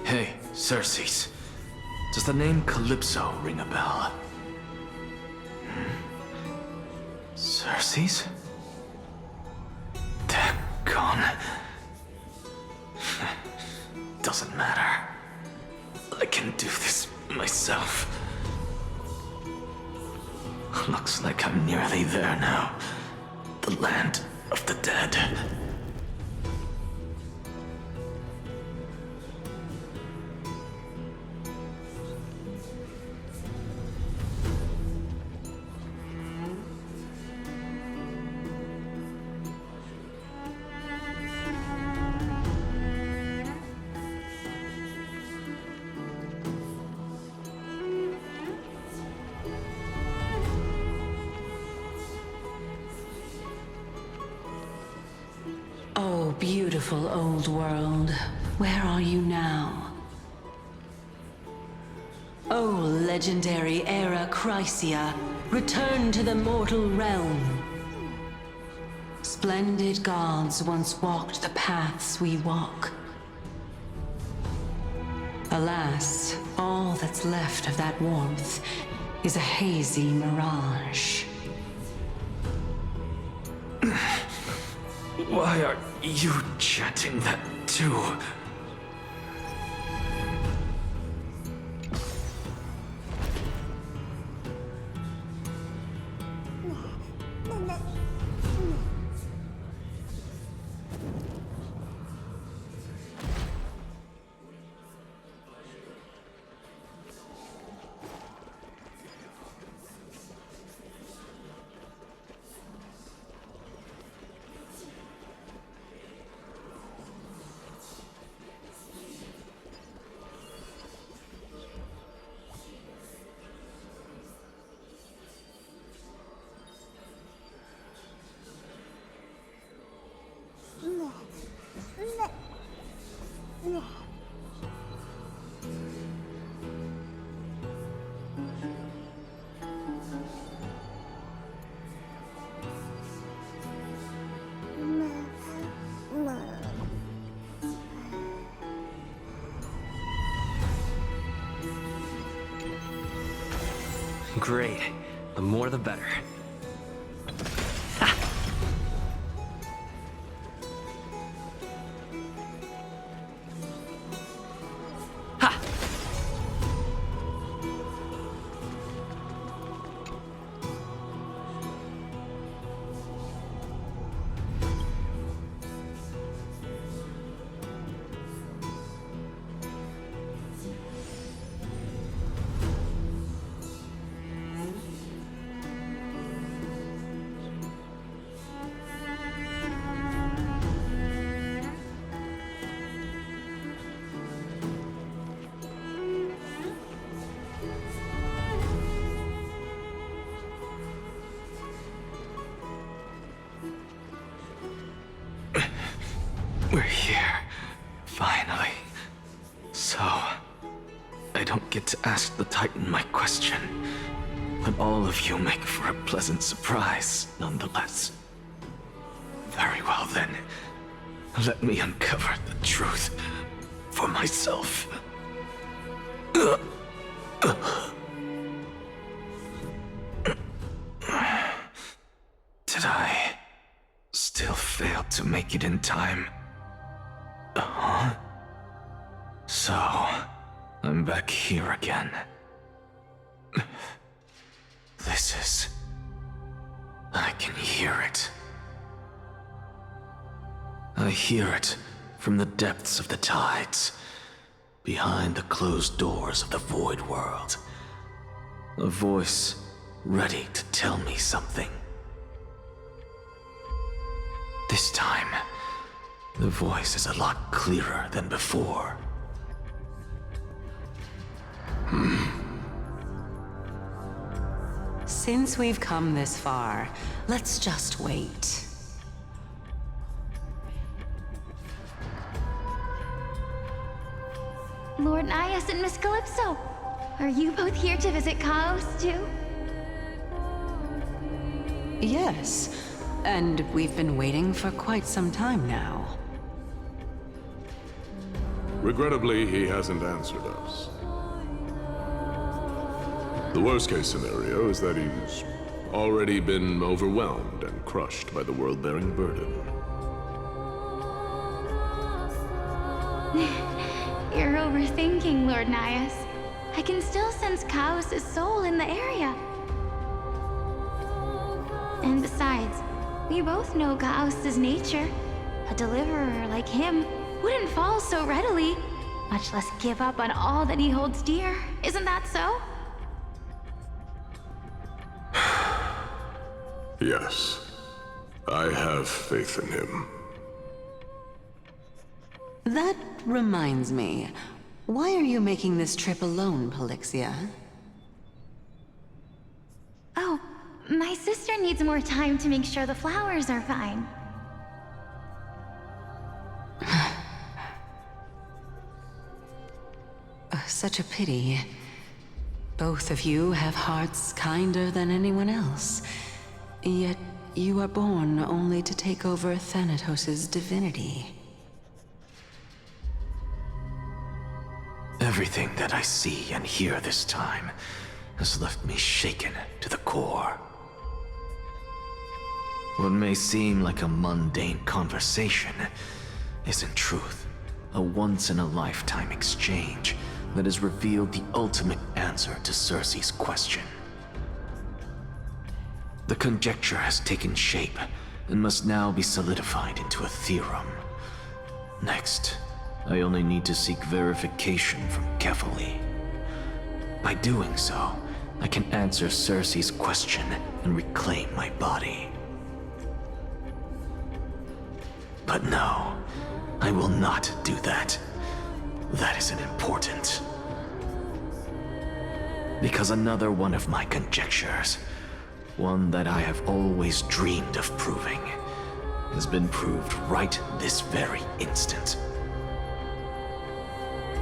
Hey, Circes. Does the name Calypso ring a bell? Circes? Daggone. Doesn't matter. I can do this myself. Looks like I'm nearly there now. The land of the dead. Oh, beautiful old world. Where are you now? Oh, legendary era Chrysia, return to the mortal realm. Splendid gods once walked the paths we walk. Alas, all that's left of that warmth is a hazy mirage. Why are you chanting that too? Great. The more the better. Ha! We're here. Finally. So, I don't get to ask the Titan my question, but all of you make for a pleasant surprise, nonetheless. Very well then. Let me uncover the truth for myself. Did I still fail to make it in time? Huh? So, I'm back here again. This is... I can hear it. I hear it from the depths of the tides, behind the closed doors of the void world. A voice ready to tell me something. This time, the voice is a lot clearer than before. Since we've come this far, let's just wait. Lord Nias and Miss Calypso, are you both here to visit Chaos too? Yes, and we've been waiting for quite some time now. Regrettably, he hasn't answered us. The worst-case scenario is that he's already been overwhelmed and crushed by the world-bearing burden. You're overthinking, Lord Nias. I can still sense Chaos' soul in the area. And besides, we both know Chaos' nature. A deliverer like him wouldn't fall so readily, much less give up on all that he holds dear. Isn't that so? Yes, I have faith in him. That reminds me. Why are you making this trip alone, Polixia? Oh, my sister needs more time to make sure the flowers are fine. Such a pity. Both of you have hearts kinder than anyone else. Yet you are born only to take over Thanatos' divinity. Everything that I see and hear this time has left me shaken to the core. What may seem like a mundane conversation is in truth a once-in-a-lifetime exchange that has revealed the ultimate answer to Circe's question. The conjecture has taken shape and must now be solidified into a theorem. Next, I only need to seek verification from Kefali. By doing so, I can answer Circe's question and reclaim my body. But no, I will not do that. That isn't important. Because another one of my conjectures, one that I have always dreamed of proving, has been proved right this very instant.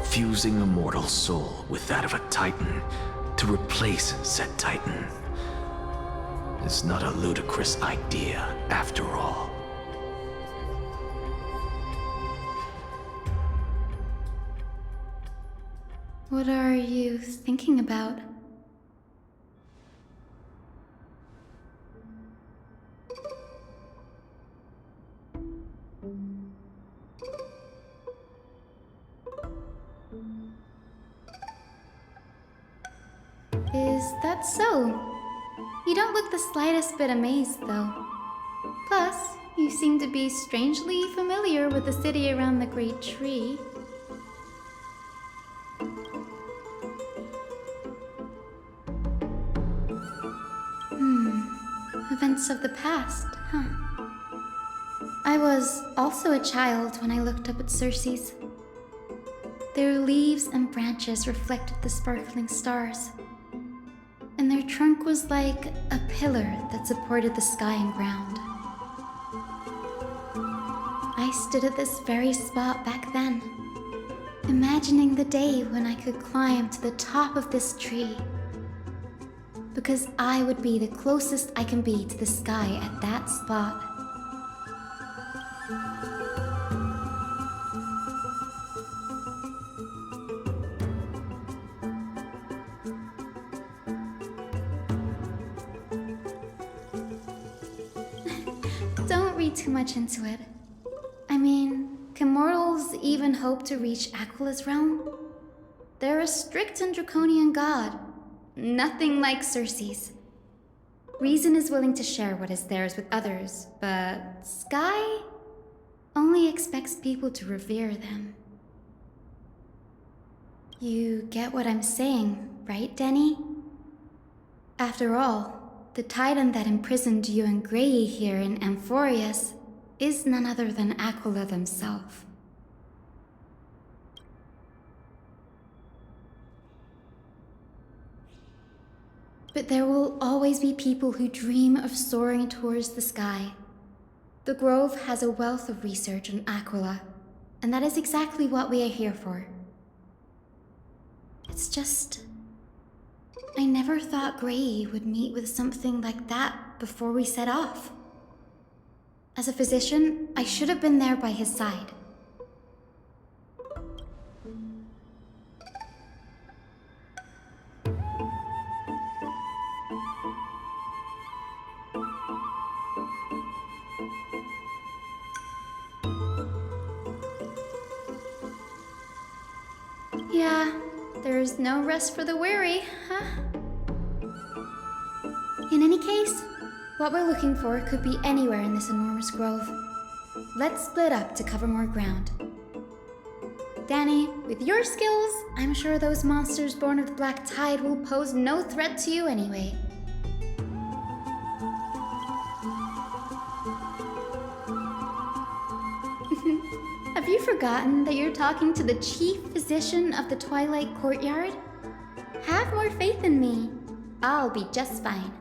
Fusing a mortal soul with that of a Titan to replace said Titan is not a ludicrous idea after all. What are you thinking about? Is that so? You don't look the slightest bit amazed, though. Plus, you seem to be strangely familiar with the city around the Great Tree. Events of the past, huh? I was also a child when I looked up at Circe's. Their leaves and branches reflected the sparkling stars, and their trunk was like a pillar that supported the sky and ground. I I stood at this very spot back then, imagining the day when I could climb to the top of this tree. Because I would be the closest I can be to the sky at that spot. Don't read too much into it. I mean, can mortals even hope to reach Aquila's realm? They're a strict and draconian god. Nothing like Circe's. Reason is willing to share what is theirs with others, but Sky only expects people to revere them. You get what I'm saying, right, Denny? After all, the titan that imprisoned you and Grey here in Amphorius is none other than Aquila themselves. But there will always be people who dream of soaring towards the sky. The Grove has a wealth of research on Aquila, and that is exactly what we are here for. It's just... I never thought Grey would meet with something like that before we set off. As a physician, I should have been there by his side. Yeah, there's no rest for the weary, huh? In any case, what we're looking for could be anywhere in this enormous grove. Let's split up to cover more ground. Danny, with your skills, I'm sure those monsters born of the Black Tide will pose no threat to you anyway. Have you forgotten that you're talking to the chief physician of the Twilight Courtyard? Have more faith in me. I'll be just fine.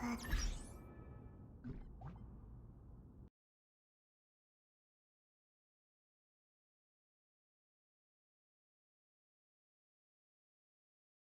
good.